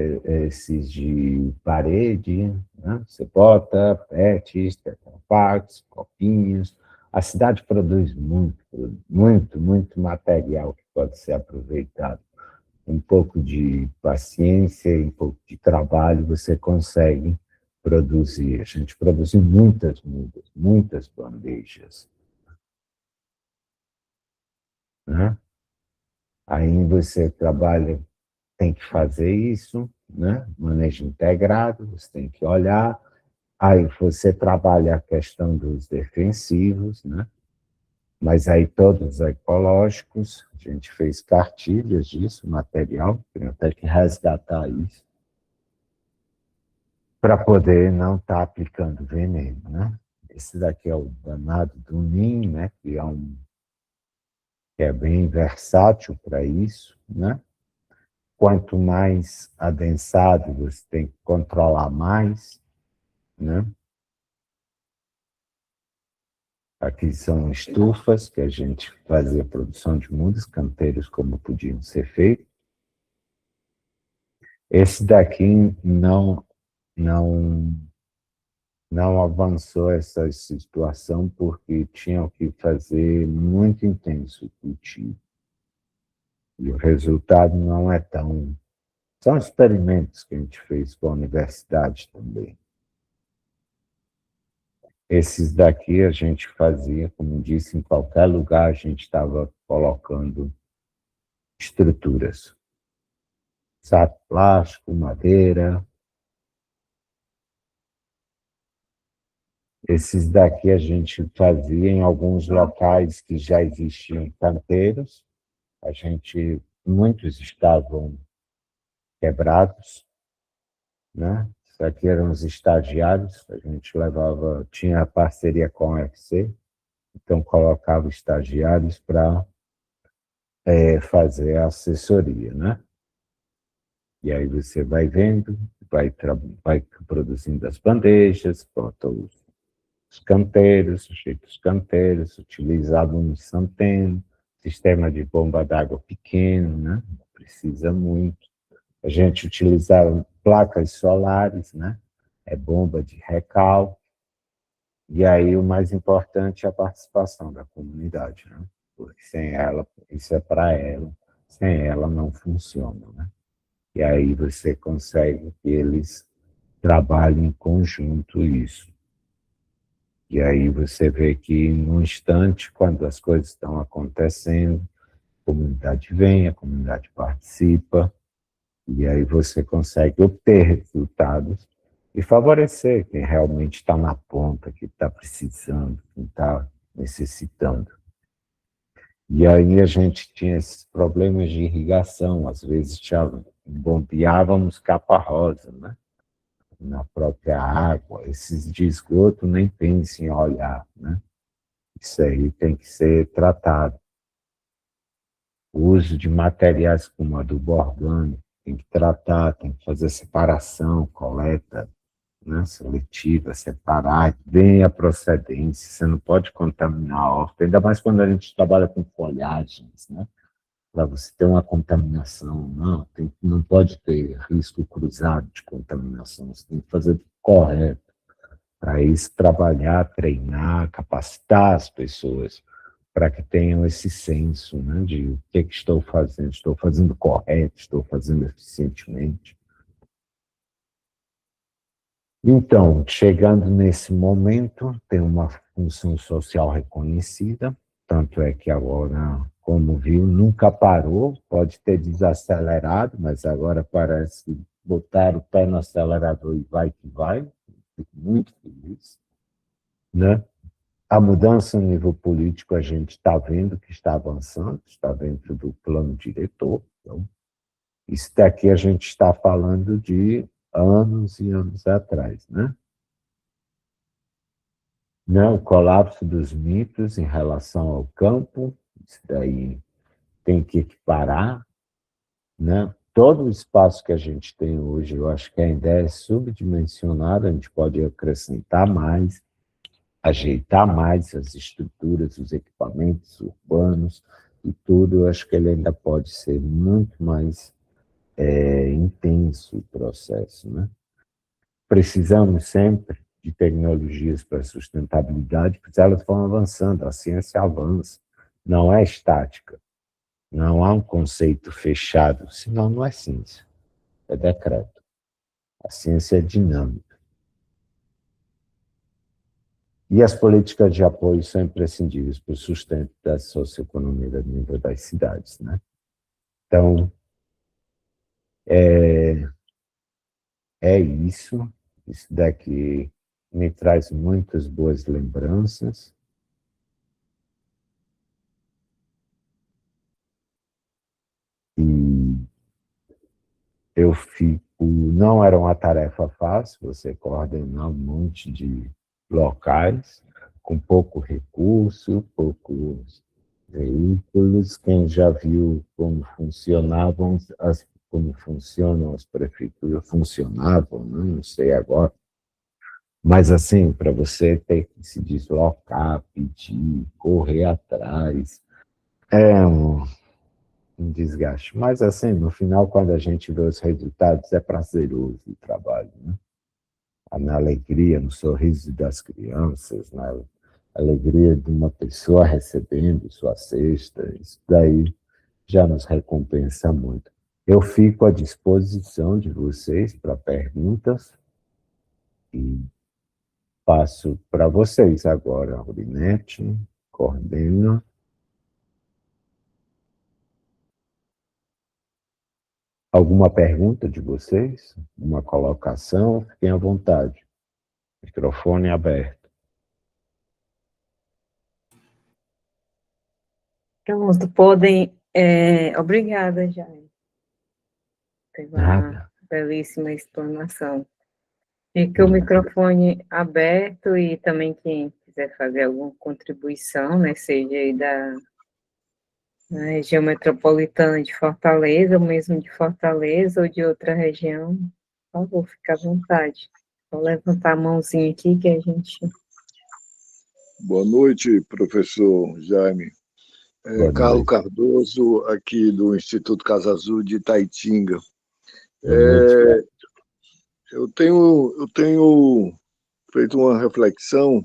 de parede, né, você bota PETs, tetrapacks, copinhos, a cidade produz muito material que pode ser aproveitado. Um pouco de paciência e um pouco de trabalho, você consegue produzir. A gente produziu muitas mudas, muitas bandejas, né? Aí você trabalha, tem que fazer isso, né? Manejo integrado, você tem que olhar. Aí você trabalha a questão dos defensivos, né? Mas aí todos ecológicos, a gente fez cartilhas disso, material, tem até que resgatar isso, para poder não estar aplicando veneno, né? Esse daqui é o danado do NIM, né? Que é bem versátil para isso, né? Quanto mais adensado, você tem que controlar mais, né? Aqui são estufas que a gente fazia produção de mudas, canteiros como podiam ser feitos. Esse daqui não avançou essa situação porque tinham que fazer muito intenso o cultivo. E o resultado não é tão... São experimentos que a gente fez com a universidade também. Esses daqui a gente fazia, como disse, em qualquer lugar a gente estava colocando estruturas. Saco plástico, madeira. Esses daqui a gente fazia em alguns locais que já existiam canteiros. Muitos estavam quebrados, né? Isso aqui eram os estagiários, a gente levava, tinha parceria com a UFC, então colocava estagiários para fazer a assessoria, né? E aí você vai vendo, vai produzindo as bandejas, bota os canteiros, ajeita os canteiros, utilizava um Santeno, sistema de bomba d'água pequeno, né? Não precisa muito. A gente utilizava placas solares, né? Bomba de recal. E aí o mais importante é a participação da comunidade, né? Porque sem ela, isso é para ela, sem ela não funciona, né? E aí você consegue que eles trabalhem em conjunto isso. E aí você vê que, no instante, quando as coisas estão acontecendo, a comunidade vem, a comunidade participa, e aí você consegue obter resultados e favorecer quem realmente está na ponta, que está precisando, quem está necessitando. E aí a gente tinha esses problemas de irrigação, às vezes bombeávamos capa rosa, né? Na própria água, esses de esgoto nem pense em olhar, né? Isso aí tem que ser tratado. O uso de materiais como adubo orgânico, tem que tratar, tem que fazer separação, coleta, né, seletiva, separar, bem a procedência, você não pode contaminar a horta, ainda mais quando a gente trabalha com folhagens, né? Para você ter uma contaminação, não pode ter risco cruzado de contaminação, você tem que fazer tudo correto. Para isso, trabalhar, treinar, capacitar as pessoas para que tenham esse senso, né, de o que estou fazendo correto, estou fazendo eficientemente. Então, chegando nesse momento, tem uma função social reconhecida, tanto é que agora, como viu, nunca parou, pode ter desacelerado, mas agora parece que botar o pé no acelerador e vai que vai, fico muito feliz, né? A mudança no nível político a gente está vendo que está avançando, está dentro do plano diretor, então, isso daqui a gente está falando de anos e anos atrás, né? Não, o colapso dos mitos em relação ao campo, isso daí tem que equiparar, né? Todo o espaço que a gente tem hoje, eu acho que ainda é subdimensionado, a gente pode acrescentar mais, ajeitar mais as estruturas, os equipamentos urbanos e tudo, eu acho que ele ainda pode ser muito mais intenso o processo, né? Precisamos sempre de tecnologias para sustentabilidade, porque elas vão avançando, a ciência avança, não é estática, não há um conceito fechado, senão não é ciência, é decreto. A ciência é dinâmica. E as políticas de apoio são imprescindíveis para o sustento da socioeconomia do nível das cidades, né? Então, é isso. Isso daqui me traz muitas boas lembranças. E eu fico... Não era uma tarefa fácil você coordenar um monte de locais com pouco recurso, poucos veículos. Quem já viu como funcionavam como funcionam as prefeituras, funcionavam, né? Não sei agora. Mas, assim, para você ter que se deslocar, pedir, correr atrás, é um desgaste. Mas, assim, no final, quando a gente vê os resultados, é prazeroso o trabalho, né? Na alegria, no sorriso das crianças, na alegria de uma pessoa recebendo sua cesta, isso daí já nos recompensa muito. Eu fico à disposição de vocês para perguntas e passo para vocês agora, Rubinete, coordena. Alguma pergunta de vocês? Uma colocação? Fiquem à vontade. Microfone aberto. Pronto, podem... obrigada, Jaime, pela Nada. belíssima explanação. Fica o microfone aberto e também quem quiser fazer alguma contribuição, né, seja aí na região metropolitana de Fortaleza, ou mesmo de Fortaleza ou de outra região, por favor, fique à vontade. Vou levantar a mãozinha aqui que a gente... Boa noite, professor Jaime. Carlos Cardoso, aqui do Instituto Casa Azul de Itaitinga. Eu tenho feito uma reflexão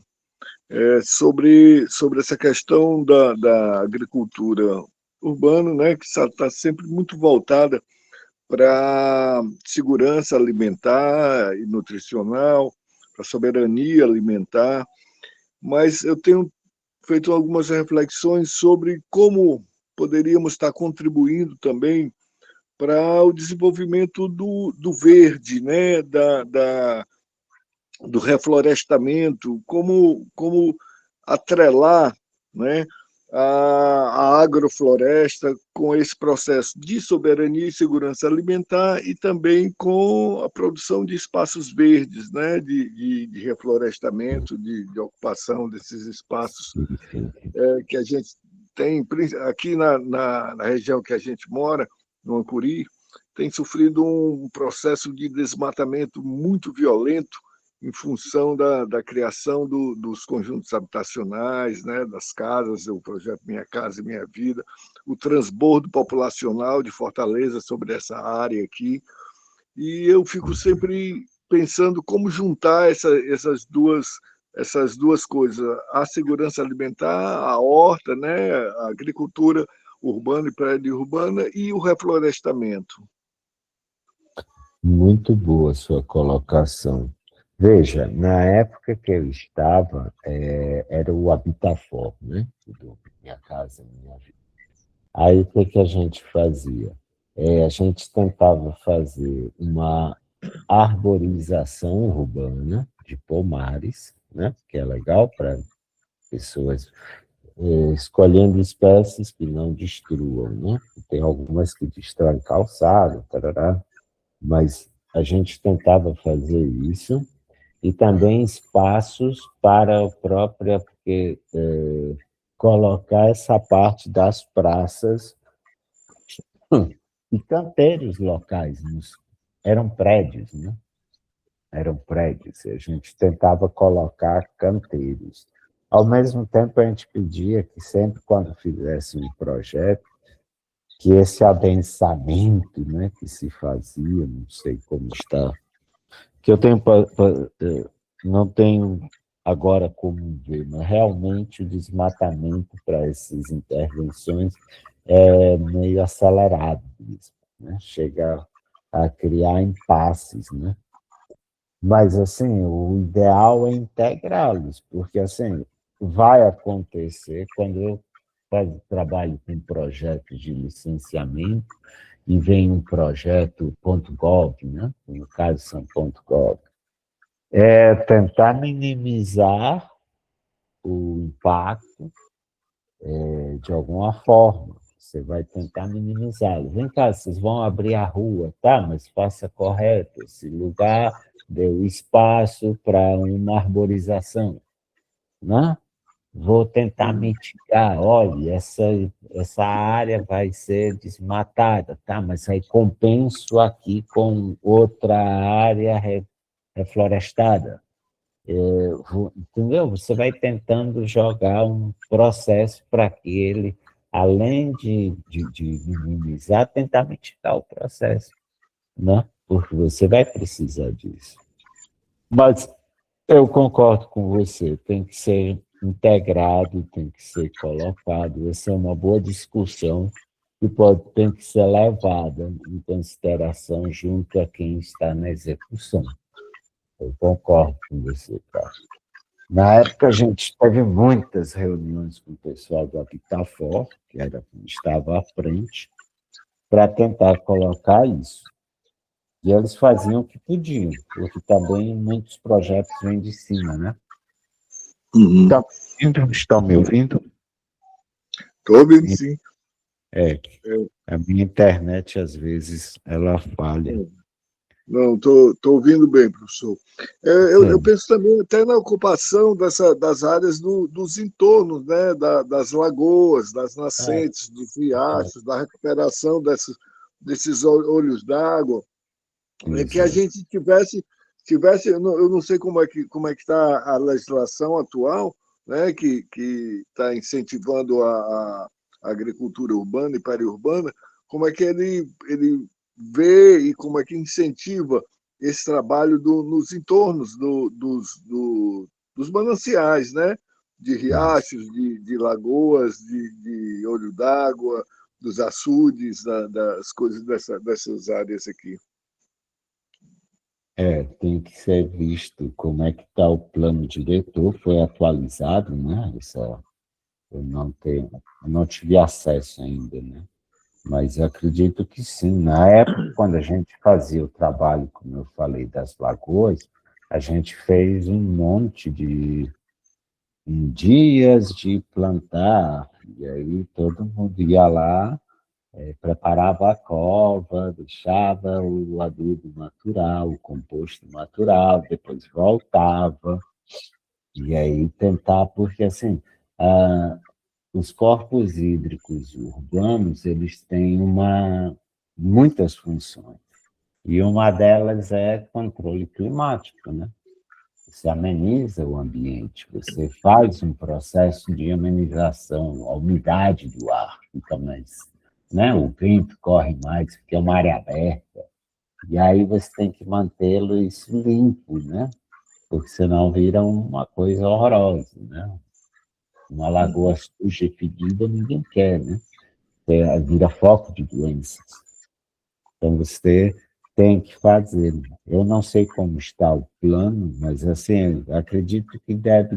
sobre essa questão da agricultura urbana, né, que está sempre muito voltada para segurança alimentar e nutricional, para soberania alimentar, mas eu tenho feito algumas reflexões sobre como poderíamos estar contribuindo também para o desenvolvimento do verde, né, do reflorestamento, como atrelar, né, a agrofloresta com esse processo de soberania e segurança alimentar e também com a produção de espaços verdes, né, de reflorestamento, de ocupação desses espaços que a gente tem, aqui na região que a gente mora, no Ancuri, tem sofrido um processo de desmatamento muito violento em função da criação dos conjuntos habitacionais, né, das casas, o projeto Minha Casa e Minha Vida, o transbordo populacional de Fortaleza sobre essa área aqui. E eu fico sempre pensando como juntar essas duas coisas, a segurança alimentar, a horta, né, a agricultura urbana e pré-urbana e o reflorestamento. Muito boa a sua colocação. Veja, na época que eu estava, era o Habitafor, né? Do Minha Casa Minha Vida. Aí, o que que a gente fazia? A gente tentava fazer uma arborização urbana de pomares, né? Que é legal para pessoas escolhendo espécies que não destruam, né? Tem algumas que destroem calçado, tarará, mas a gente tentava fazer isso e também espaços para a própria, porque colocar essa parte das praças e canteiros locais, eram prédios, né? Eram prédios, e a gente tentava colocar canteiros. Ao mesmo tempo, a gente pedia que sempre quando fizesse um projeto, que esse adensamento, né, que se fazia, não sei como está, que eu tenho não tenho agora como ver, mas realmente o desmatamento para essas intervenções é meio acelerado mesmo, né? Chega a criar impasses, né? Mas, assim, o ideal é integrá-los, porque, assim, vai acontecer quando eu trabalho com projetos de licenciamento e vem um projeto .gov, né? No caso, são .gov. É tentar minimizar o impacto de alguma forma. Você vai tentar minimizá-lo. Vem cá, vocês vão abrir a rua, tá? Mas faça correto. Esse lugar deu espaço para uma arborização, né? Vou tentar mitigar. Olha, essa área vai ser desmatada, tá? Mas aí compenso aqui com outra área reflorestada. Entendeu? Você vai tentando jogar um processo para que ele, além de minimizar, tentar mitigar o processo, né? Porque você vai precisar disso. Mas eu concordo com você, tem que ser integrado, tem que ser colocado. Essa é uma boa discussão que tem que ser levada em consideração junto a quem está na execução. Eu concordo com você, cara. Na época, a gente teve muitas reuniões com o pessoal do Habitafor, que estava à frente, para tentar colocar isso. E eles faziam o que podiam, porque também muitos projetos vêm de cima, né? Uhum. Estão me ouvindo? Estou ouvindo, sim. A minha internet, às vezes, ela falha. Não, estou ouvindo bem, professor. Eu penso também até na ocupação das áreas dos entornos, né? Das lagoas, das nascentes, dos riachos, da recuperação desses olhos d'água, que a gente tivesse eu não sei como é que está a legislação atual, né? Que está incentivando a agricultura urbana e periurbana, como é que ele vê e como é que incentiva esse trabalho nos entornos dos mananciais, né? De riachos, de lagoas, de olho d'água, dos açudes, das coisas dessas áreas aqui. Tem que ser visto como é que está o plano diretor, foi atualizado, né? Eu não tive acesso ainda, né? Mas acredito que sim. Na época, quando a gente fazia o trabalho, como eu falei, das lagoas, a gente fez um monte de dias de plantar, e aí todo mundo ia lá, preparava a cova, deixava o adubo natural, o composto natural, depois voltava, e aí tentar, porque assim, os corpos hídricos urbanos, eles têm muitas funções, e uma delas é controle climático, né? Você ameniza o ambiente, você faz um processo de amenização, a umidade do ar fica mais, né? O vento corre mais, porque é uma área aberta, e aí você tem que mantê-lo isso limpo, né? Porque senão vira uma coisa horrorosa, né? Uma lagoa suja e fedida ninguém quer, né? Vira foco de doenças. Então, você Tem que fazer. Eu não sei como está o plano, mas assim, acredito que deve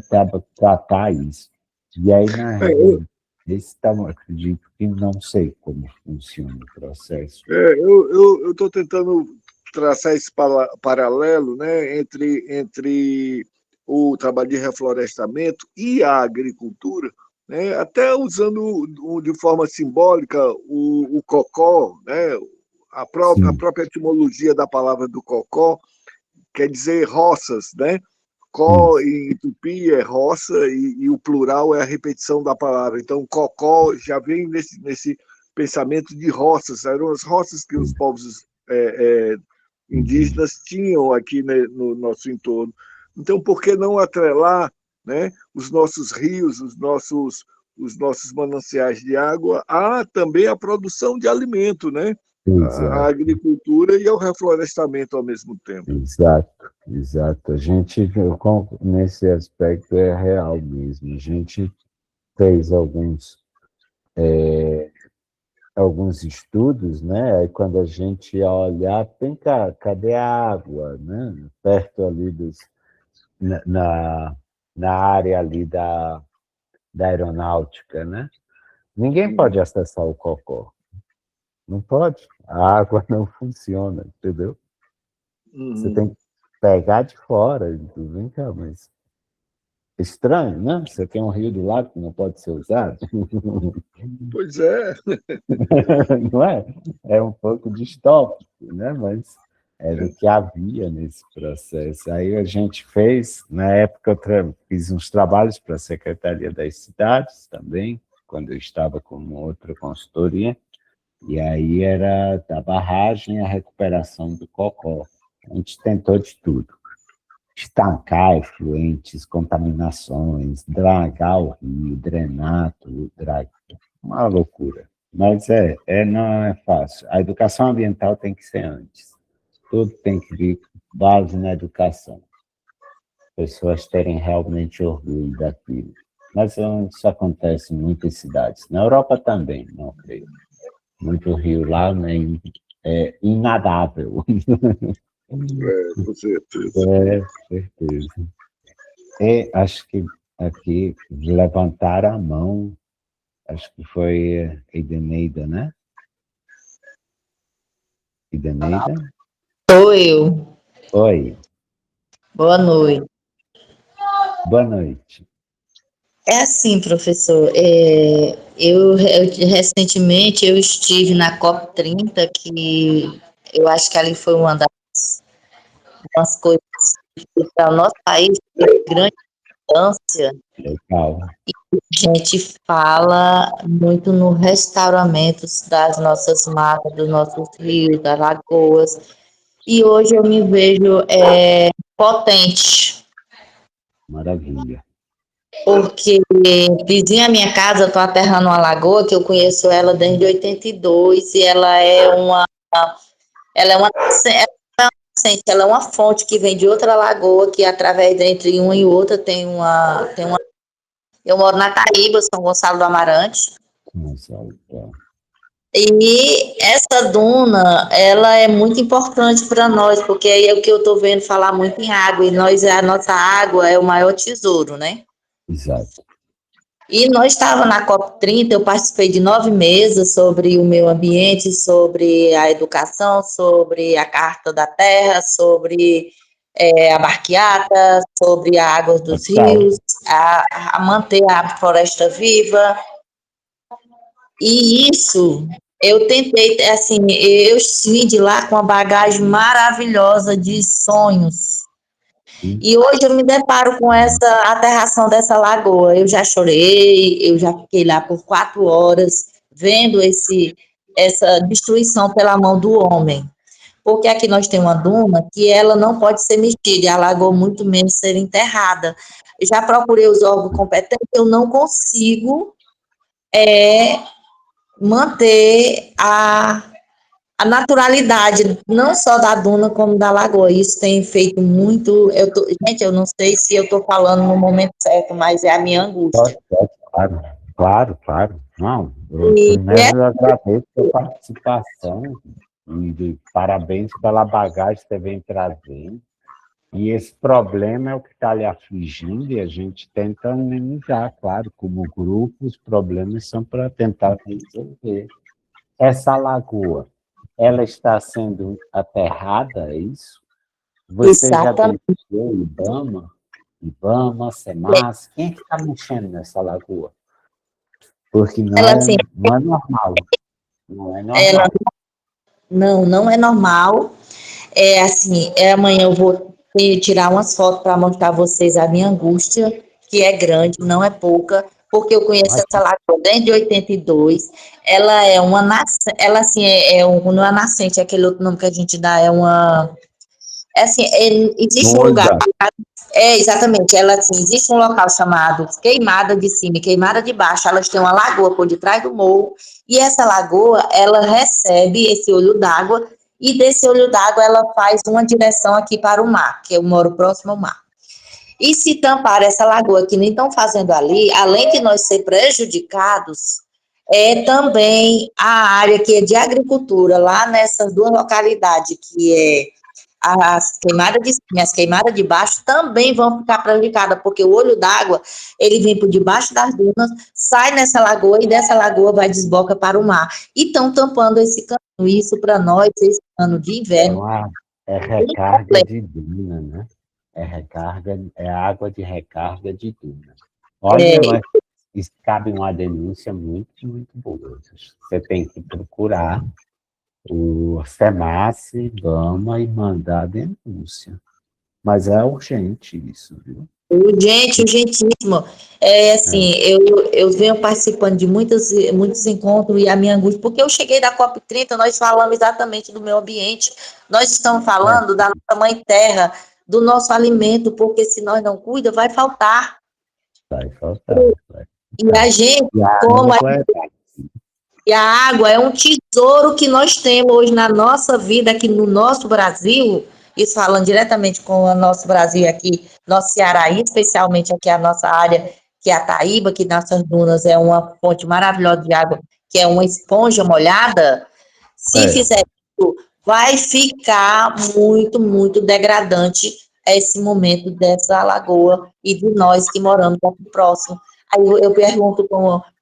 tratar isso. E aí, na É, região desse tamanho, acredito que não sei como funciona o processo. eu estou tentando traçar esse paralelo, né, entre o trabalho de reflorestamento e a agricultura, né, até usando de forma simbólica o cocó, né, a Sim, própria etimologia da palavra do cocó quer dizer roças, né? Có isso, em tupi é roça e o plural é a repetição da palavra. Então, cocó já vem nesse pensamento de roças. Eram as roças que os sim. povos Uhum. indígenas tinham aqui, né, no nosso entorno. Então, por que não atrelar, né, os nossos rios, os nossos mananciais de água a também a produção de alimento, né? A Exato, agricultura e ao reflorestamento ao mesmo tempo. exato, exato. A gente, nesse aspecto, é real mesmo. A gente fez alguns estudos, né? Aí quando a gente ia olhar, cadê a água, né? Perto ali na área ali da aeronáutica, né? Ninguém Sim. pode acessar o cocó, não pode. A água não funciona, entendeu? Você Uhum. tem que pegar de fora. Vem cá, mas estranho, né? Você tem um rio do lado que não pode ser usado. Pois é. Não é? É um pouco distópico, né? Mas era o que havia nesse processo. Aí a gente fez, na época, fiz uns trabalhos para a Secretaria das Cidades também, quando eu estava com outra consultoria, e aí era da barragem à recuperação do cocó. A gente tentou de tudo. Estancar efluentes, contaminações, dragar o rio, drenar tudo, uma loucura. Mas não é fácil. A educação ambiental tem que ser antes. Tudo tem que vir base na educação. Pessoas terem realmente orgulho daquilo. Mas isso acontece em muitas cidades. Na Europa também, não creio. Muito rio lá, né, é inadável. Com certeza. É, certeza. E acho que aqui levantaram a mão, acho que foi Edeneida, né? Edeneida? Sou eu. Oi, Boa noite. boa noite. É assim, professor, recentemente eu estive na COP30, que eu acho que ali foi uma das coisas para o nosso país de grande importância. Legal. A gente fala muito no restauramento das nossas matas, dos nossos rios, das lagoas, e hoje eu me vejo potente, Maravilha. porque vizinha à minha casa, eu estou aterrando uma lagoa, que eu conheço ela desde 82, e ela é uma nascente, ela é uma fonte que vem de outra lagoa, que através de entre uma e outra tem uma. Eu moro na Caíba, São Gonçalo do Amarante, Nossa, legal. e essa duna, ela é muito importante para nós, porque aí é o que eu estou vendo falar muito em água, e a nossa água é o maior tesouro, né? Exato. E nós estávamos na COP30, eu participei de 9 mesas sobre o meio ambiente, sobre a educação, sobre a Carta da Terra, sobre a barquiata, sobre a água dos Total. rios, a manter a floresta viva. E isso, eu tentei, assim, eu vim de lá com uma bagagem maravilhosa de sonhos. E hoje eu me deparo com essa aterração dessa lagoa. Eu já chorei, eu já fiquei lá por 4 horas vendo essa destruição pela mão do homem. Porque aqui nós temos uma duna que ela não pode ser mexida, e a lagoa muito menos ser enterrada. Eu já procurei os órgãos competentes, eu não consigo manter a naturalidade, não só da duna, como da lagoa. Isso tem feito muito. Gente, eu não sei se eu estou falando no momento certo, mas é a minha angústia. Claro, claro, claro. Não, eu E primeiro agradeço a participação. parabéns pela bagagem que você vem trazendo. E esse problema é o que está lhe afligindo e a gente tenta minimizar, claro, como grupo, os problemas são para tentar resolver. Essa lagoa, ela está sendo aterrada, é isso? Você já Exatamente. denunciou o IBAMA, SEMAS, quem é que está mexendo nessa lagoa? Porque Ela, assim, não é normal, não é ela normal. não é normal. É assim, amanhã eu vou tirar umas fotos para mostrar a vocês a minha angústia, que é grande, não é pouca, porque eu conheço Mas, essa lagoa desde 82. Ela é uma nascente, ela assim, não é nascente, é aquele outro nome que a gente dá, assim, existe um lugar. doida, Exatamente. Ela, assim, existe um local chamado Queimada de Cima e Queimada de Baixo. Elas têm uma lagoa por detrás do morro. E essa lagoa, ela recebe esse olho d'água. E desse olho d'água, ela faz uma direção aqui para o mar, que eu moro próximo ao mar. E se tampar essa lagoa que nem estão fazendo ali, além de nós ser prejudicados, é também a área que é de agricultura, lá nessas duas localidades, que é as queimadas de cima e as queimadas de baixo, também vão ficar prejudicadas, porque o olho d'água, ele vem por debaixo das dunas, sai nessa lagoa e dessa lagoa vai desboca para o mar. E estão tampando esse caminho. Isso para nós, esse ano de inverno, é um recarga problema. de duna, né? É água de recarga de duna. Olha, mas cabe uma denúncia muito, muito boa. Você tem que procurar o SEMAS, IBAMA e mandar a denúncia. Mas é urgente isso, viu? Urgente, urgentíssimo. Assim, eu venho participando de muitos encontros e a minha angústia, porque eu cheguei da COP30, nós falamos exatamente do meio ambiente, nós estamos falando da nossa mãe terra, do nosso alimento, porque se nós não cuidamos, vai faltar. Vai faltar. E a gente, como e a água é um tesouro que nós temos hoje na nossa vida, aqui no nosso Brasil, isso falando diretamente com o nosso Brasil aqui, nosso Ceará, especialmente aqui a nossa área, que é a Taíba, que nossas dunas é uma fonte maravilhosa de água, que é uma esponja molhada. Se fizer isso, vai ficar muito, muito degradante esse momento dessa lagoa e de nós que moramos aqui próximo. Aí eu pergunto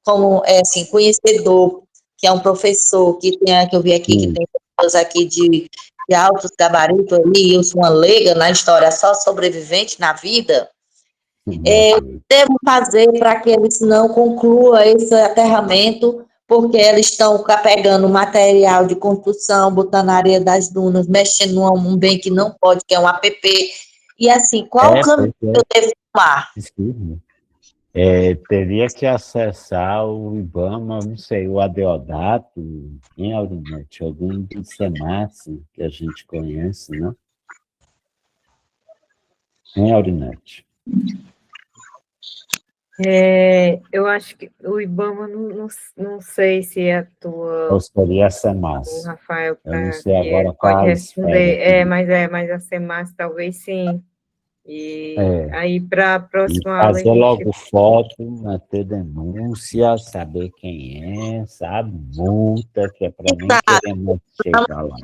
como assim, conhecedor, que é um professor que eu vi aqui, que tem pessoas aqui de altos gabaritos ali, eu sou uma leiga na história, só sobrevivente na vida, devo fazer para que eles não concluam esse aterramento, porque eles estão pegando material de construção, botando na areia das dunas, mexendo num bem que não pode, que é um APP, e assim, qual o caminho que eu devo tomar? Teria que acessar o IBAMA, não sei, o ADEODATO, em Aurinete, algum do SEMAS que a gente conhece, né? Em Aurinete. Eu acho que o IBAMA, não sei se atua. Ou seria a SEMAS. O Rafael Eu não tá sei aqui, agora ele pode qual responder. Mas a SEMAS talvez sim. E aí, para a próxima aula, a fazer gente... logo foto, manter denúncia, saber quem é, sabe? Multa, que é para nem querer mais chegar lá.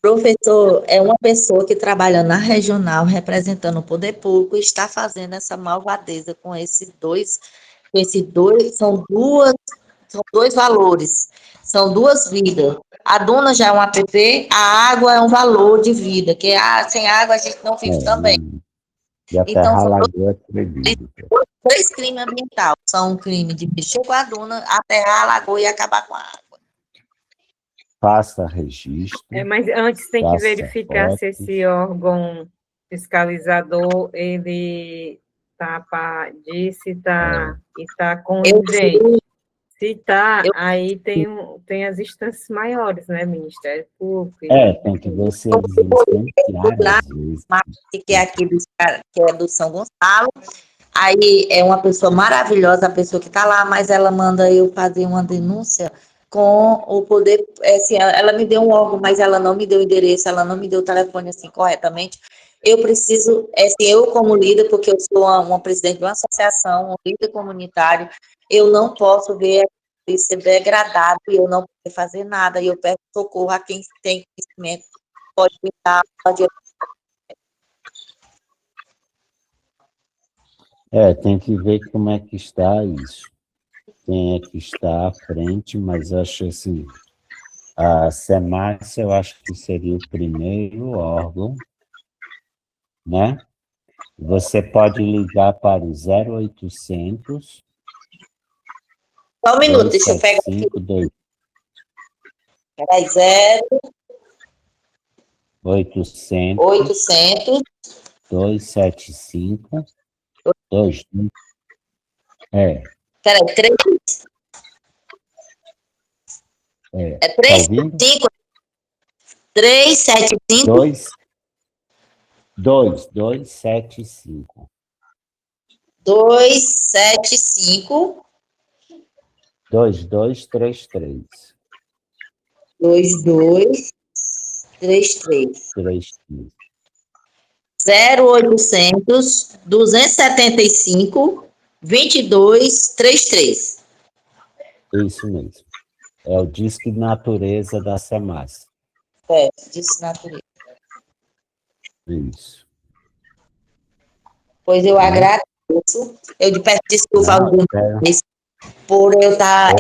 Professor é uma pessoa que trabalha na regional, representando o poder público, e está fazendo essa malvadeza com esses dois, são dois valores, são duas vidas. A duna já é um APP, a água é um valor de vida, que sem água a gente não vive também. E a Então, terra são lagoa é proibido. dois crimes ambientais, são um crime de mexer com a duna, aterrar a lagoa e acabar com a água. Faça registro. Mas antes tem que verificar se esse órgão fiscalizador, ele está conivente. Se está, aí tem as instâncias maiores, né? Ministério Público. Tem que ver se eles licenciaram. Que é aqui que é do São Gonçalo. Aí é uma pessoa maravilhosa, a pessoa que está lá, mas ela manda eu fazer uma denúncia com o poder, assim, ela me deu um órgão, mas ela não me deu o endereço, ela não me deu o telefone, assim, corretamente. Eu preciso, assim, eu como líder, porque eu sou uma presidente de uma associação, um líder comunitário, eu não posso ver ser degradado e eu não poder fazer nada. E eu peço socorro a quem tem conhecimento, pode me dar, pode... Tem que ver como é que está isso. Quem é que está à frente, mas acho assim, a SEMAS, eu acho que seria o primeiro órgão, né? Você pode ligar para o 0800 Só um minuto, deixa eu pegar aqui. 275 Peraí, 800 0800 275 2. Peraí, 3, Tá ouvindo? 375 275 275 2233 2233 33. 0800 275 2233. Isso mesmo. É o Disque Natureza da SEMAS. Disse natureza. Isso. Pois eu agradeço. Eu te peço desculpa por eu estar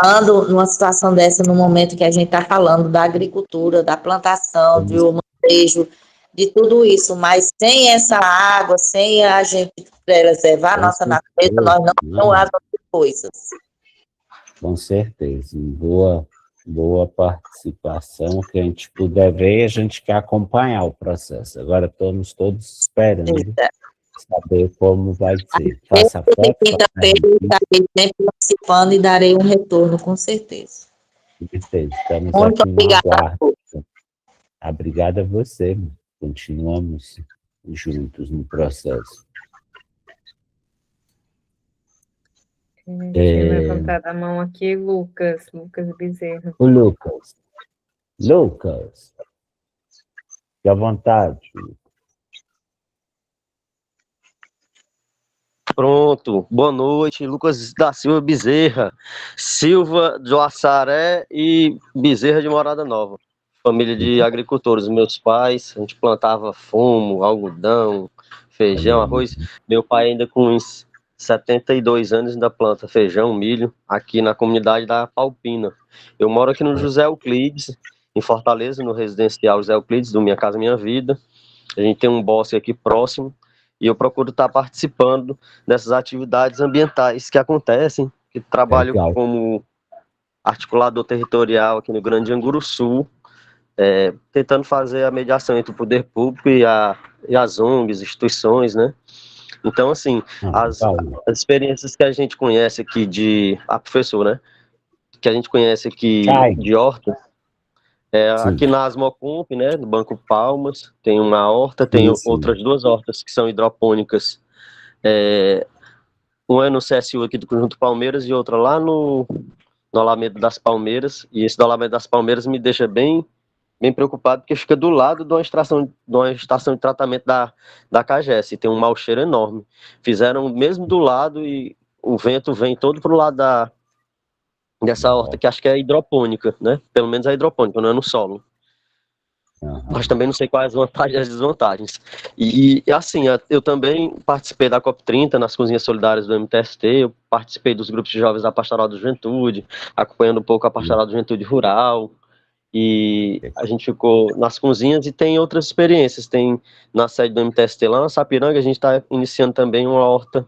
falando numa situação dessa, no momento que a gente está falando da agricultura, da plantação, do manejo, de tudo isso, mas sem essa água, sem a gente preservar a nossa natureza, nós não temos as outras coisas. Com certeza. Boa participação. O que a gente puder ver, a gente quer acompanhar o processo. Agora estamos todos esperando saber como vai ser. Faça foto. Quinta-feira eu estarei sempre participando e darei um retorno, com certeza. Com certeza. Estamos Muito aqui no obrigada. aguardo. Obrigada a você. Continuamos juntos no processo. Tinha levantado a mão aqui, Lucas Bezerra. O Lucas, fique à vontade. Pronto, boa noite, Lucas da Silva Bezerra, Silva de Açaré e Bezerra de Morada Nova, família de agricultores, meus pais, a gente plantava fumo, algodão, feijão, arroz, meu pai ainda com uns 72 anos ainda planta feijão, milho, aqui na comunidade da Palpina. Eu moro aqui no José Euclides, em Fortaleza, no residencial José Euclides, do Minha Casa Minha Vida, a gente tem um bosque aqui próximo, e eu procuro estar participando dessas atividades ambientais que acontecem, que trabalho como articulador territorial aqui no Grande Anguruçu, tentando fazer a mediação entre o poder público e as ONGs, instituições, né? Então, assim, as experiências que a gente conhece aqui professor, né? Que a gente conhece aqui de horta, aqui na Asmocomp, né, no Banco Palmas, tem uma horta, tem outras duas hortas que são hidropônicas. Uma é no CSU aqui do Conjunto Palmeiras e outra lá no Alameda das Palmeiras. E esse do Alameda das Palmeiras me deixa bem preocupado, porque fica do lado de uma estação de tratamento da CAGES, e tem um mau cheiro enorme. Fizeram mesmo do lado e o vento vem todo pro lado dessa horta, que acho que é hidropônica, né? Pelo menos é hidropônica, não é no solo. Mas também não sei quais as vantagens e as desvantagens. E assim, eu também participei da COP30 nas Cozinhas Solidárias do MTST, eu participei dos grupos de jovens da Pastoral da Juventude, acompanhando um pouco a Pastoral da Juventude Rural, e a gente ficou nas cozinhas e tem outras experiências. Tem na sede do MTST lá na Sapiranga, a gente está iniciando também uma horta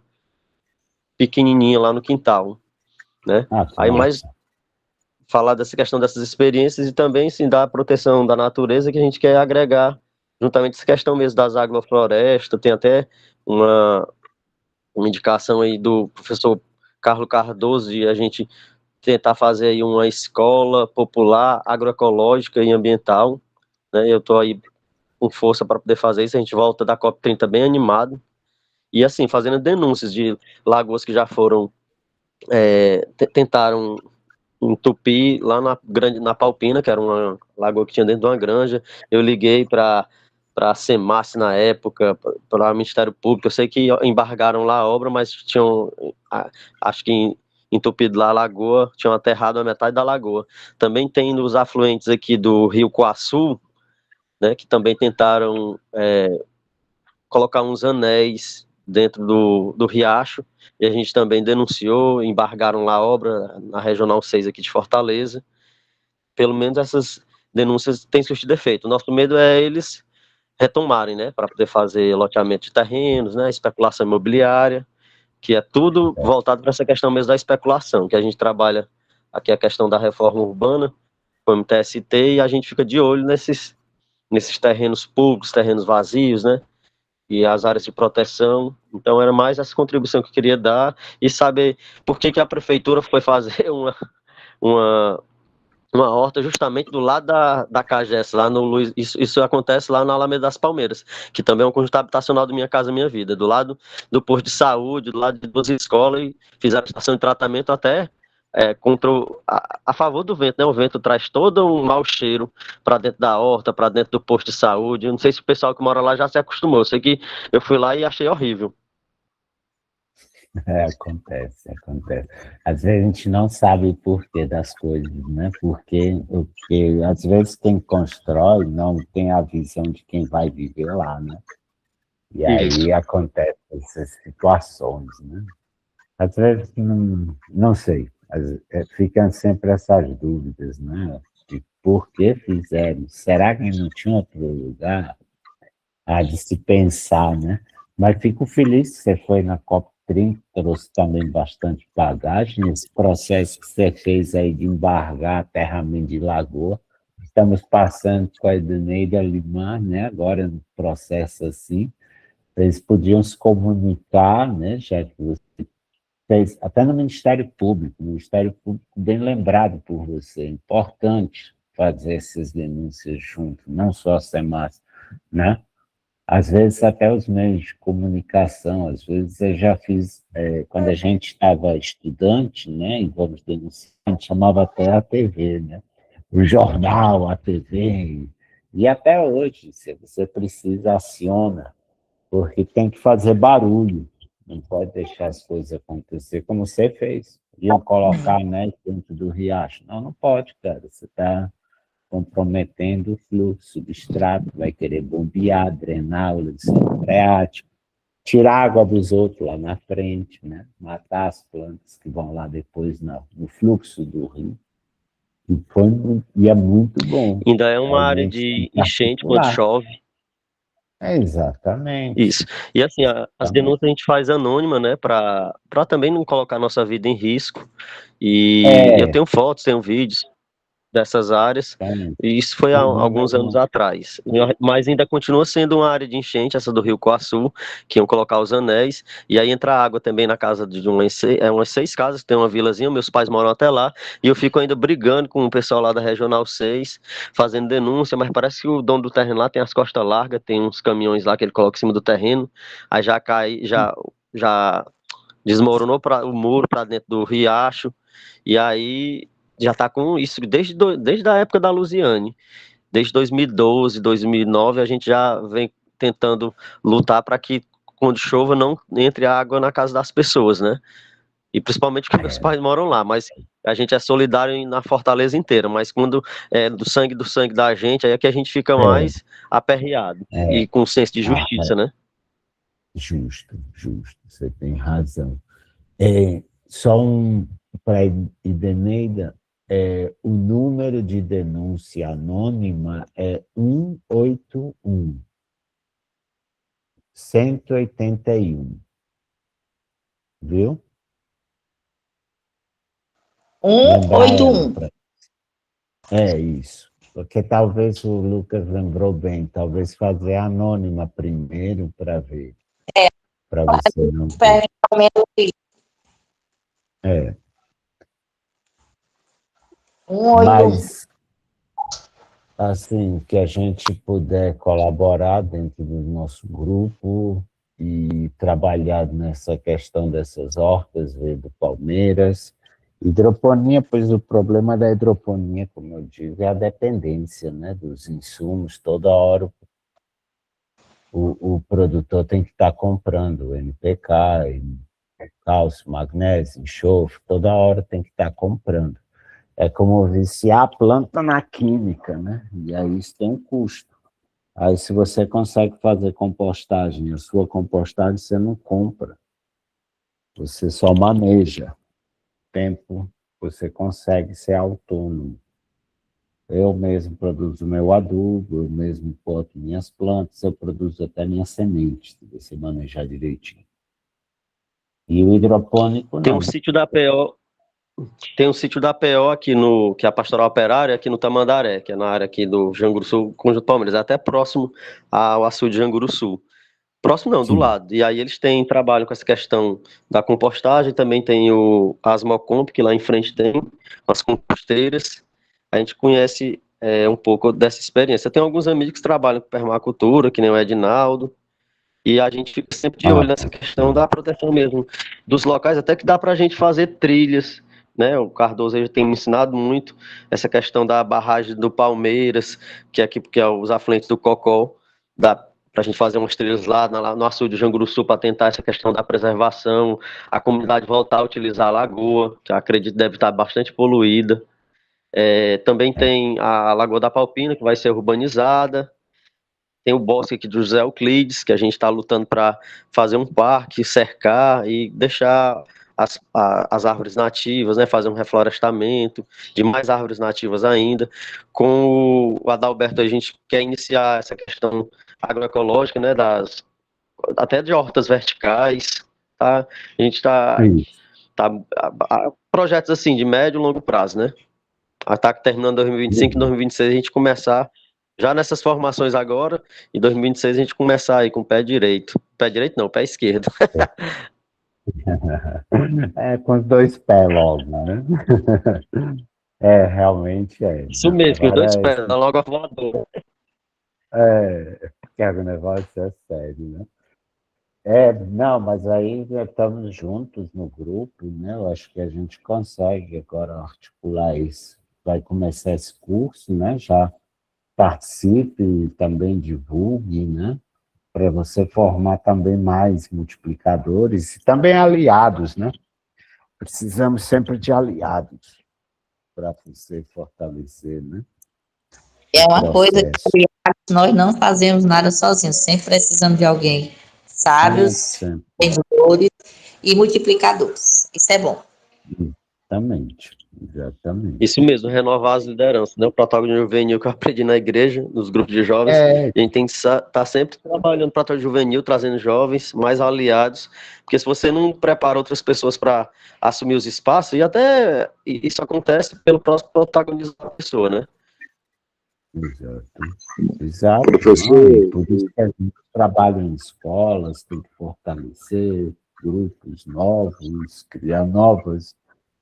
pequenininha lá no quintal, né? Aí mais falar dessa questão dessas experiências e também, sim, da proteção da natureza, que a gente quer agregar juntamente essa questão mesmo das agroflorestas. Tem até uma indicação aí do professor Carlos Cardoso de a gente tentar fazer aí uma escola popular agroecológica e ambiental, né? Eu estou aí com força para poder fazer isso. A gente volta da COP30 bem animado e assim, fazendo denúncias de lagoas que já foram tentaram entupir lá na Palpina, que era uma lagoa que tinha dentro de uma granja. Eu liguei para a SEMAS na época, para o Ministério Público. Eu sei que embargaram lá a obra, mas tinham, acho que entupido lá a lagoa, tinham aterrado a metade da lagoa. Também tem nos afluentes aqui do Rio Coaçu, né, que também tentaram colocar uns anéis dentro do riacho, e a gente também denunciou, embargaram lá a obra na Regional 6 aqui de Fortaleza. Pelo menos essas denúncias têm surtido efeito. O nosso medo é eles retomarem, né, para poder fazer loteamento de terrenos, né, especulação imobiliária, que é tudo voltado para essa questão mesmo da especulação, que a gente trabalha aqui a questão da reforma urbana, com o MTST, e a gente fica de olho nesses terrenos públicos, terrenos vazios, né, e as áreas de proteção. Então era mais essa contribuição que eu queria dar, e saber por que a prefeitura foi fazer uma horta justamente do lado da CAGES, lá no Luiz, isso acontece lá na Alameda das Palmeiras, que também é um conjunto habitacional do Minha Casa Minha Vida, do lado do posto de saúde, do lado de duas escolas, e fizeram a estação de tratamento até a favor do vento, né? O vento traz todo um mau cheiro para dentro da horta, para dentro do posto de saúde. Eu não sei se o pessoal que mora lá já se acostumou, eu sei que eu fui lá e achei horrível. Acontece. Às vezes a gente não sabe o porquê das coisas, né? Porque às vezes quem constrói não tem a visão de quem vai viver lá, né? E aí acontecem essas situações, né? Às vezes, não sei, ficam sempre essas dúvidas, né? De por que fizeram? Será que não tinha outro lugar? De se pensar, né? Mas fico feliz que você foi na COP30, trouxe também bastante bagagem. Esse processo que você fez aí de embargar aterramento de lagoa, estamos passando com a Edeneida Limar, né? Agora no processo assim, eles podiam se comunicar, né? Já que você fez, até no Ministério Público bem lembrado por você, é importante fazer essas denúncias junto, não só a SEMAS, né? Às vezes até os meios de comunicação, às vezes eu já fiz, quando a gente estava estudante, né, e vamos denunciar, a gente chamava até a TV, né? O jornal, a TV, e até hoje, se você precisa, aciona, porque tem que fazer barulho, não pode deixar as coisas acontecer como você fez. Iam colocar, né, dentro do riacho. Não pode, cara, você está comprometendo o fluxo do extrato, vai querer bombear, drenar o lençol freático, tirar a água dos outros lá na frente, né? Matar as plantas que vão lá depois no fluxo do rio. E é muito bom. Ainda é uma área de enchente quando chove. Exatamente. Isso. E assim, as denúncias a gente faz anônima, né, para também não colocar nossa vida em risco. E eu tenho fotos, tenho vídeos dessas áreas, e isso foi há alguns anos atrás, mas ainda continua sendo uma área de enchente, essa do Rio Coaçu, que iam colocar os anéis, e aí entra água também na casa de umas 6 casas, tem uma vilazinha, meus pais moram até lá, e eu fico ainda brigando com o pessoal lá da Regional 6, fazendo denúncia, mas parece que o dono do terreno lá tem as costas largas, tem uns caminhões lá que ele coloca em cima do terreno, aí já cai, já desmoronou o muro para dentro do riacho, e aí já está com isso desde a época da Lusiane. Desde 2012, 2009, a gente já vem tentando lutar para que, quando chova, não entre água na casa das pessoas, né? E principalmente porque meus pais moram lá, mas a gente é solidário na Fortaleza inteira, mas quando é do sangue da gente, aí é que a gente fica mais aperreado e com senso de justiça, né? Justo, você tem razão. Só para Idaneida, o número de denúncia anônima é 181. 181. Viu? 181. É isso. Porque talvez o Lucas lembrou bem, talvez fazer anônima primeiro para ver. Para você não ter. Mas, assim, que a gente puder colaborar dentro do nosso grupo e trabalhar nessa questão dessas hortas, do Palmeiras. Hidroponia, pois o problema da hidroponia, como eu digo, é a dependência, né, dos insumos. Toda hora o produtor tem que estar comprando o NPK, cálcio, magnésio, enxofre, toda hora tem que estar comprando. É como viciar a planta na química, né? E aí isso tem um custo. Aí se você consegue fazer compostagem, a sua compostagem você não compra, você só maneja. Tempo, você consegue ser autônomo. Eu mesmo produzo meu adubo, eu mesmo boto minhas plantas, eu produzo até minhas sementes, se você manejar direitinho. E o hidropônico, Tem não. um sítio da PO, tem um sítio da PO aqui no, que é a Pastoral Operária, aqui no Tamandaré, que é na área aqui do Janguru Sul, Conjunto Palmeiras, é até próximo ao açude de Janguru Sul. Próximo não, do Sim. lado. E aí eles têm trabalho com essa questão da compostagem, também tem o Asmocomp, que lá em frente tem as composteiras. A gente conhece um pouco dessa experiência. Tem alguns amigos que trabalham com permacultura, que nem o Edinaldo, e a gente fica sempre de olho nessa questão da proteção mesmo dos locais, até que dá para a gente fazer trilhas, né? O Cardoso aí tem me ensinado muito essa questão da barragem do Palmeiras, que é aqui porque é os afluentes do Cocó, dá para a gente fazer umas trilhas lá no açude de Janguru Sul para tentar essa questão da preservação, a comunidade voltar a utilizar a lagoa, que eu acredito deve estar bastante poluída. Também tem a Lagoa da Palpina, que vai ser urbanizada. Tem o bosque aqui do José Euclides, que a gente está lutando para fazer um parque, cercar e deixar as árvores nativas, né, fazer um reflorestamento de mais árvores nativas ainda. Com o Adalberto, a gente quer iniciar essa questão agroecológica, né, até de hortas verticais, tá? A gente está projetos assim de médio e longo prazo, né? Está terminando 2025 e 2026 a gente começar já nessas formações agora, e 2026 a gente começar aí com o pé direito. Pé direito não, pé esquerdo. Com os dois pés logo, né? Realmente é. Isso mesmo, que os dois Agora, pés, dá logo a voadora. porque o negócio é sério, né? Não, mas aí já estamos juntos no grupo, né? Eu acho que a gente consegue agora articular isso. Vai começar esse curso, né? Já participe e também divulgue, né? Para você formar também mais multiplicadores e também aliados, né? Precisamos sempre de aliados para você fortalecer, né? É uma coisa Processo. que nós não fazemos nada sozinhos, sempre precisamos de alguém. Sábios, Sempre. vendedores e multiplicadores. Isso é bom. Exatamente. Isso mesmo, renovar as lideranças, né? O protagonismo juvenil que eu aprendi na igreja, nos grupos de jovens. A gente tem que estar sempre trabalhando para o juvenil, trazendo jovens mais aliados, porque se você não prepara outras pessoas para assumir os espaços, e até isso acontece pelo próximo protagonismo da pessoa, né? Exato. Professor, Por isso que a gente trabalha em escolas, tem que fortalecer grupos novos, criar novas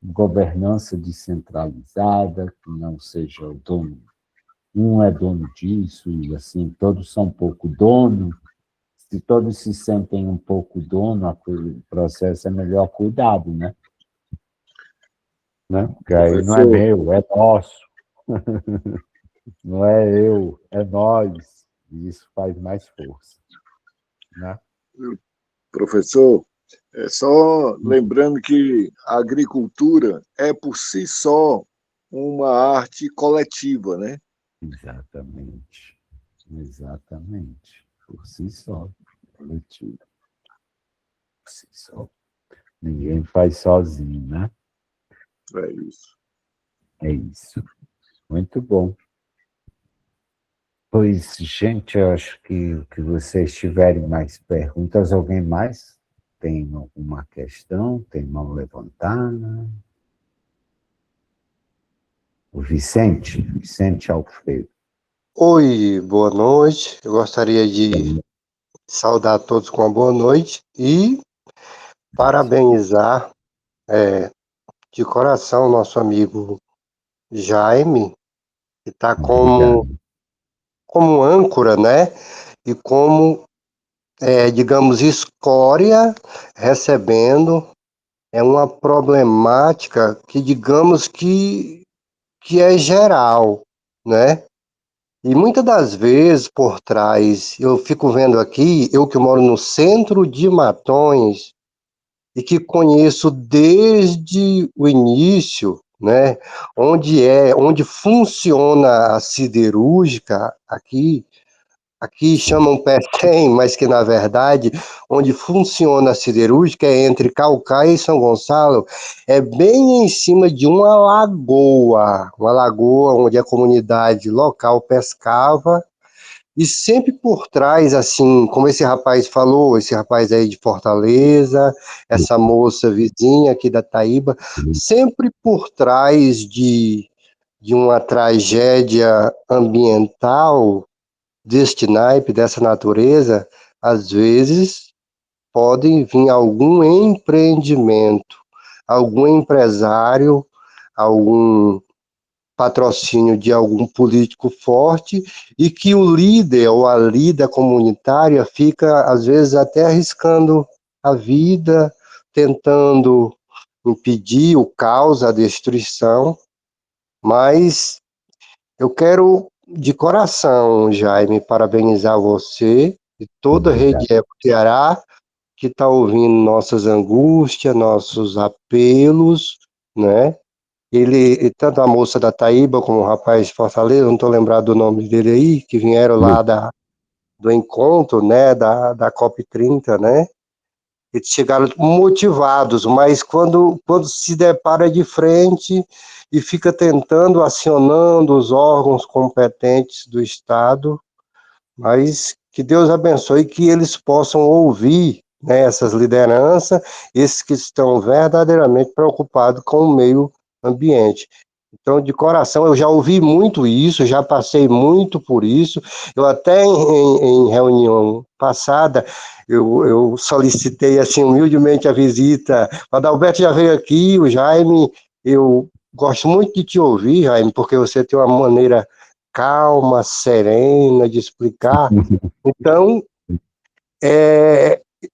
governança descentralizada, que não seja o dono, um é dono disso, e assim, todos são um pouco dono. Se todos se sentem um pouco dono, aquele processo é melhor cuidado, né? Porque aí não é meu, é nosso. Não é eu, é nós. E isso faz mais força. Né? professor, só lembrando que a agricultura é por si só uma arte coletiva, né? Exatamente. Por si só. Coletivo. Por si só. Ninguém faz sozinho, né? É isso. É isso. Muito bom. Pois, gente, eu acho que vocês tiverem mais perguntas, alguém mais tem alguma questão? Tem mão levantada? O Vicente Alfredo. Oi, boa noite. Eu gostaria de saudar todos com uma boa noite e parabenizar de coração nosso amigo Jaime, que está como âncora, né? E como, digamos, escória, recebendo uma problemática que, digamos, que é geral, né? E muitas das vezes, por trás, eu fico vendo aqui, eu que moro no centro de Matões, e que conheço desde o início, né, onde funciona a siderúrgica aqui chamam Pecém, mas que na verdade onde funciona a siderúrgica é entre Caucaia e São Gonçalo, é bem em cima de uma lagoa onde a comunidade local pescava. E sempre por trás, assim, como esse rapaz falou, esse rapaz aí de Fortaleza, essa moça vizinha aqui da Taíba, sempre por trás de uma tragédia ambiental deste naipe, dessa natureza, às vezes podem vir algum empreendimento, algum empresário, algum patrocínio de algum político forte e que o líder ou a líder comunitária fica, às vezes, até arriscando a vida, tentando impedir o caos, a destruição, mas eu quero, de coração, Jaime, parabenizar você e toda a Rede Eco Ceará que está ouvindo nossas angústias, nossos apelos, né? Tanto a moça da Taíba como o rapaz de Fortaleza, não estou lembrado do nome dele aí, que vieram lá do encontro, né, da COP30, né? Eles chegaram motivados, mas quando se depara de frente e fica tentando, acionando os órgãos competentes do Estado, mas que Deus abençoe que eles possam ouvir, né, essas lideranças, esses que estão verdadeiramente preocupados com o meio ambiente. Então, de coração, eu já ouvi muito isso, já passei muito por isso. Eu até em reunião passada, eu solicitei assim humildemente a visita. O Adalberto já veio aqui, o Jaime, eu gosto muito de te ouvir, Jaime, porque você tem uma maneira calma, serena de explicar. Então,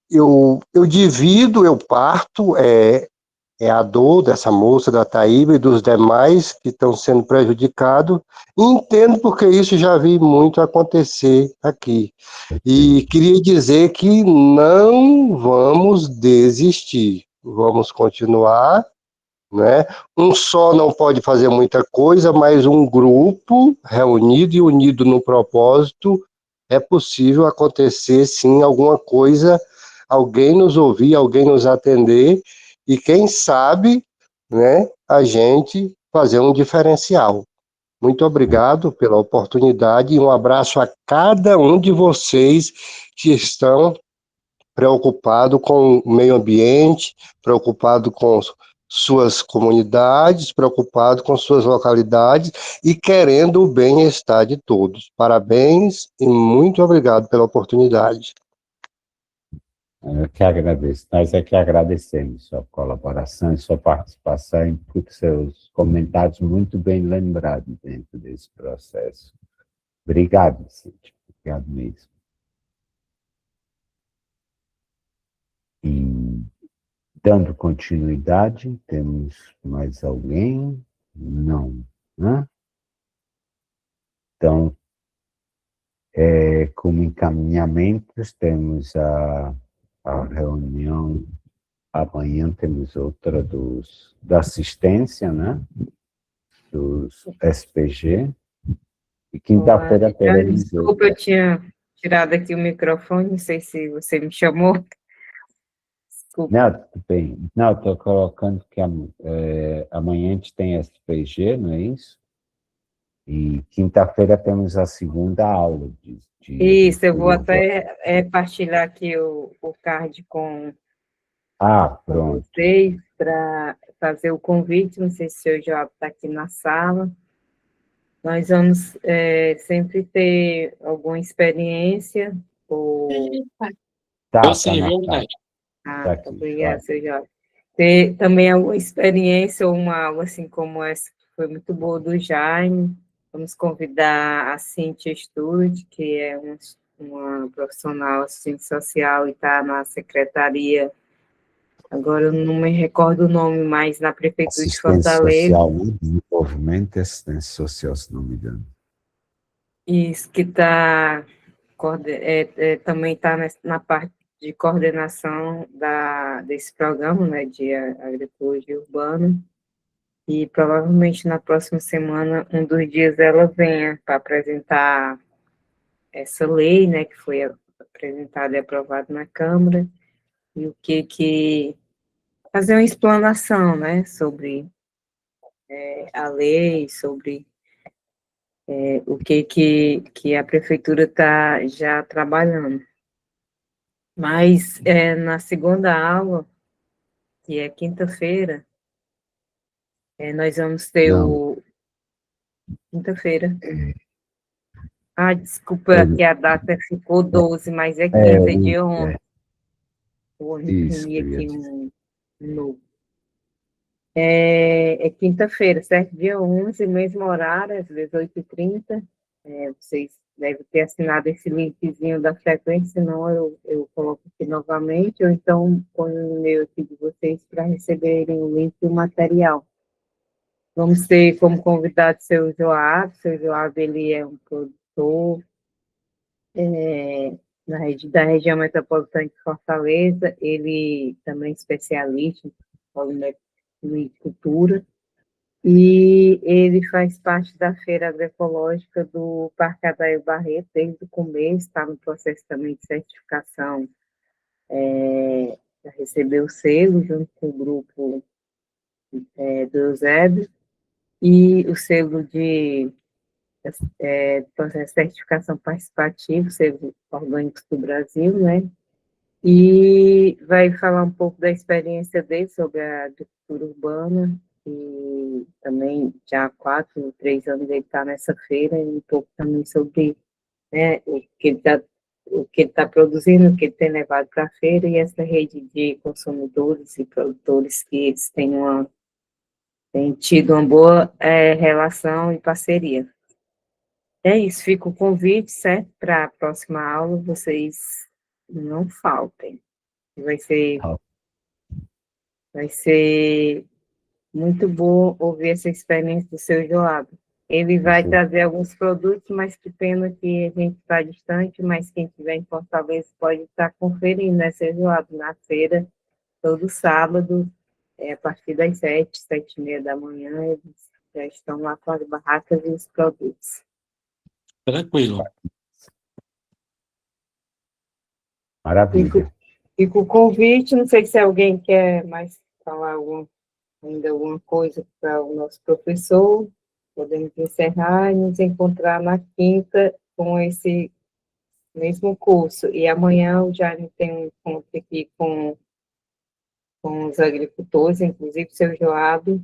eu divido, eu parto, a dor dessa moça da Taíba e dos demais que estão sendo prejudicados, e entendo porque isso já vi muito acontecer aqui. E queria dizer que não vamos desistir, vamos continuar, né? Um só não pode fazer muita coisa, mas um grupo reunido e unido no propósito é possível acontecer sim alguma coisa, alguém nos ouvir, alguém nos atender e quem sabe, né, a gente fazer um diferencial. Muito obrigado pela oportunidade e um abraço a cada um de vocês que estão preocupado com o meio ambiente, preocupado com suas comunidades, preocupado com suas localidades e querendo o bem-estar de todos. Parabéns e muito obrigado pela oportunidade. Eu que agradeço. Nós é que agradecemos sua colaboração e sua participação e por seus comentários muito bem lembrados dentro desse processo. Obrigado, Cíntia. Obrigado mesmo. E, dando continuidade, temos mais alguém? Não, né? Então, como encaminhamentos, temos a reunião, amanhã temos outra da assistência, né? Dos SPG, e quinta-feira teremos... Desculpa, eu tinha tirado aqui o microfone, não sei se você me chamou. Desculpa. Não, tudo bem. Não, estou colocando que amanhã a gente tem SPG, não é isso? E quinta-feira temos a segunda aula. Isso, eu vou até partilhar aqui o card com vocês para fazer o convite, não sei se o Joab está aqui na sala. Nós vamos sempre ter alguma experiência. Tá, sim, verdade. Tá aqui, obrigada, seu Jorge. Ter também alguma experiência ou uma aula assim como essa, que foi muito boa do Jaime. Vamos convidar a Cíntia Stude, que é uma profissional assistente social e está na secretaria, agora eu não me recordo o nome, mas na Prefeitura de Fortaleza. Social, Desenvolvimento e Assistência Social, se não me engano. Isso, que está também está na parte de coordenação desse programa, né, de agricultura urbana, e provavelmente na próxima semana, um dos dias ela venha para apresentar essa lei, né, que foi apresentada e aprovada na Câmara, e o que fazer uma explanação, né, sobre a lei, sobre o que a prefeitura está já trabalhando. Mas na segunda aula, que é quinta-feira, nós vamos ter Não. Quinta-feira. Ah, desculpa que a data ficou 12, mas é quinta, dia 11. Vou imprimir aqui um novo. É quinta-feira, certo? Dia 11, mesmo horário, às 18h30. Vocês devem ter assinado esse linkzinho da frequência, senão eu coloco aqui novamente, ou então ponho no e-mail aqui de vocês para receberem o link e o material. Vamos ter como convidado o seu Joab. Seu Joab, ele é um produtor da região metropolitana de Fortaleza. Ele também é especialista em policultura, e ele faz parte da Feira Agroecológica do Parque Adair Barreto desde o começo, está no processo também de certificação, já recebeu o selo junto com o grupo do Eusébio, e o selo de processo de certificação participativa, selo orgânicos do Brasil, né? E vai falar um pouco da experiência dele sobre a agricultura urbana, e também já há 4, 3 anos ele está nessa feira, e um pouco também sobre, né, o que ele está produzindo, o que ele tem levado para a feira, e essa rede de consumidores e produtores que eles têm tido uma boa relação e parceria. É isso, fica o convite, certo? Para a próxima aula, vocês não faltem. Vai ser muito bom ouvir essa experiência do seu Joab. Ele vai trazer alguns produtos, mas que pena que a gente está distante, mas quem estiver em Fortaleza pode estar conferindo, né, seu Joab, na feira, todo sábado, a partir das 7h30 da manhã, eles já estão lá com as barracas e os produtos. Tranquilo. Maravilha. Fica o convite, não sei se alguém quer mais falar ainda alguma coisa para o nosso professor. Podemos encerrar e nos encontrar na quinta com esse mesmo curso. E amanhã o Jaime tem um encontro aqui com os agricultores, inclusive o seu Joab,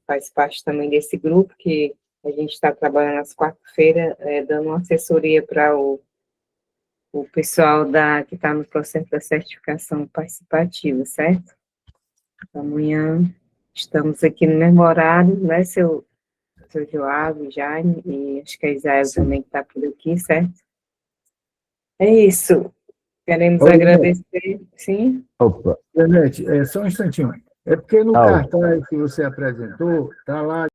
faz parte também desse grupo, que a gente está trabalhando às quarta-feiras, dando uma assessoria para o pessoal que está no processo da certificação participativa, certo? Amanhã estamos aqui no mesmo horário, né, seu Joab, Jaime, e acho que a Isael também está por aqui, certo? É isso. Queremos agradecer, sim? Opa. Janete, só um instantinho. É porque no cartaz que você apresentou, está lá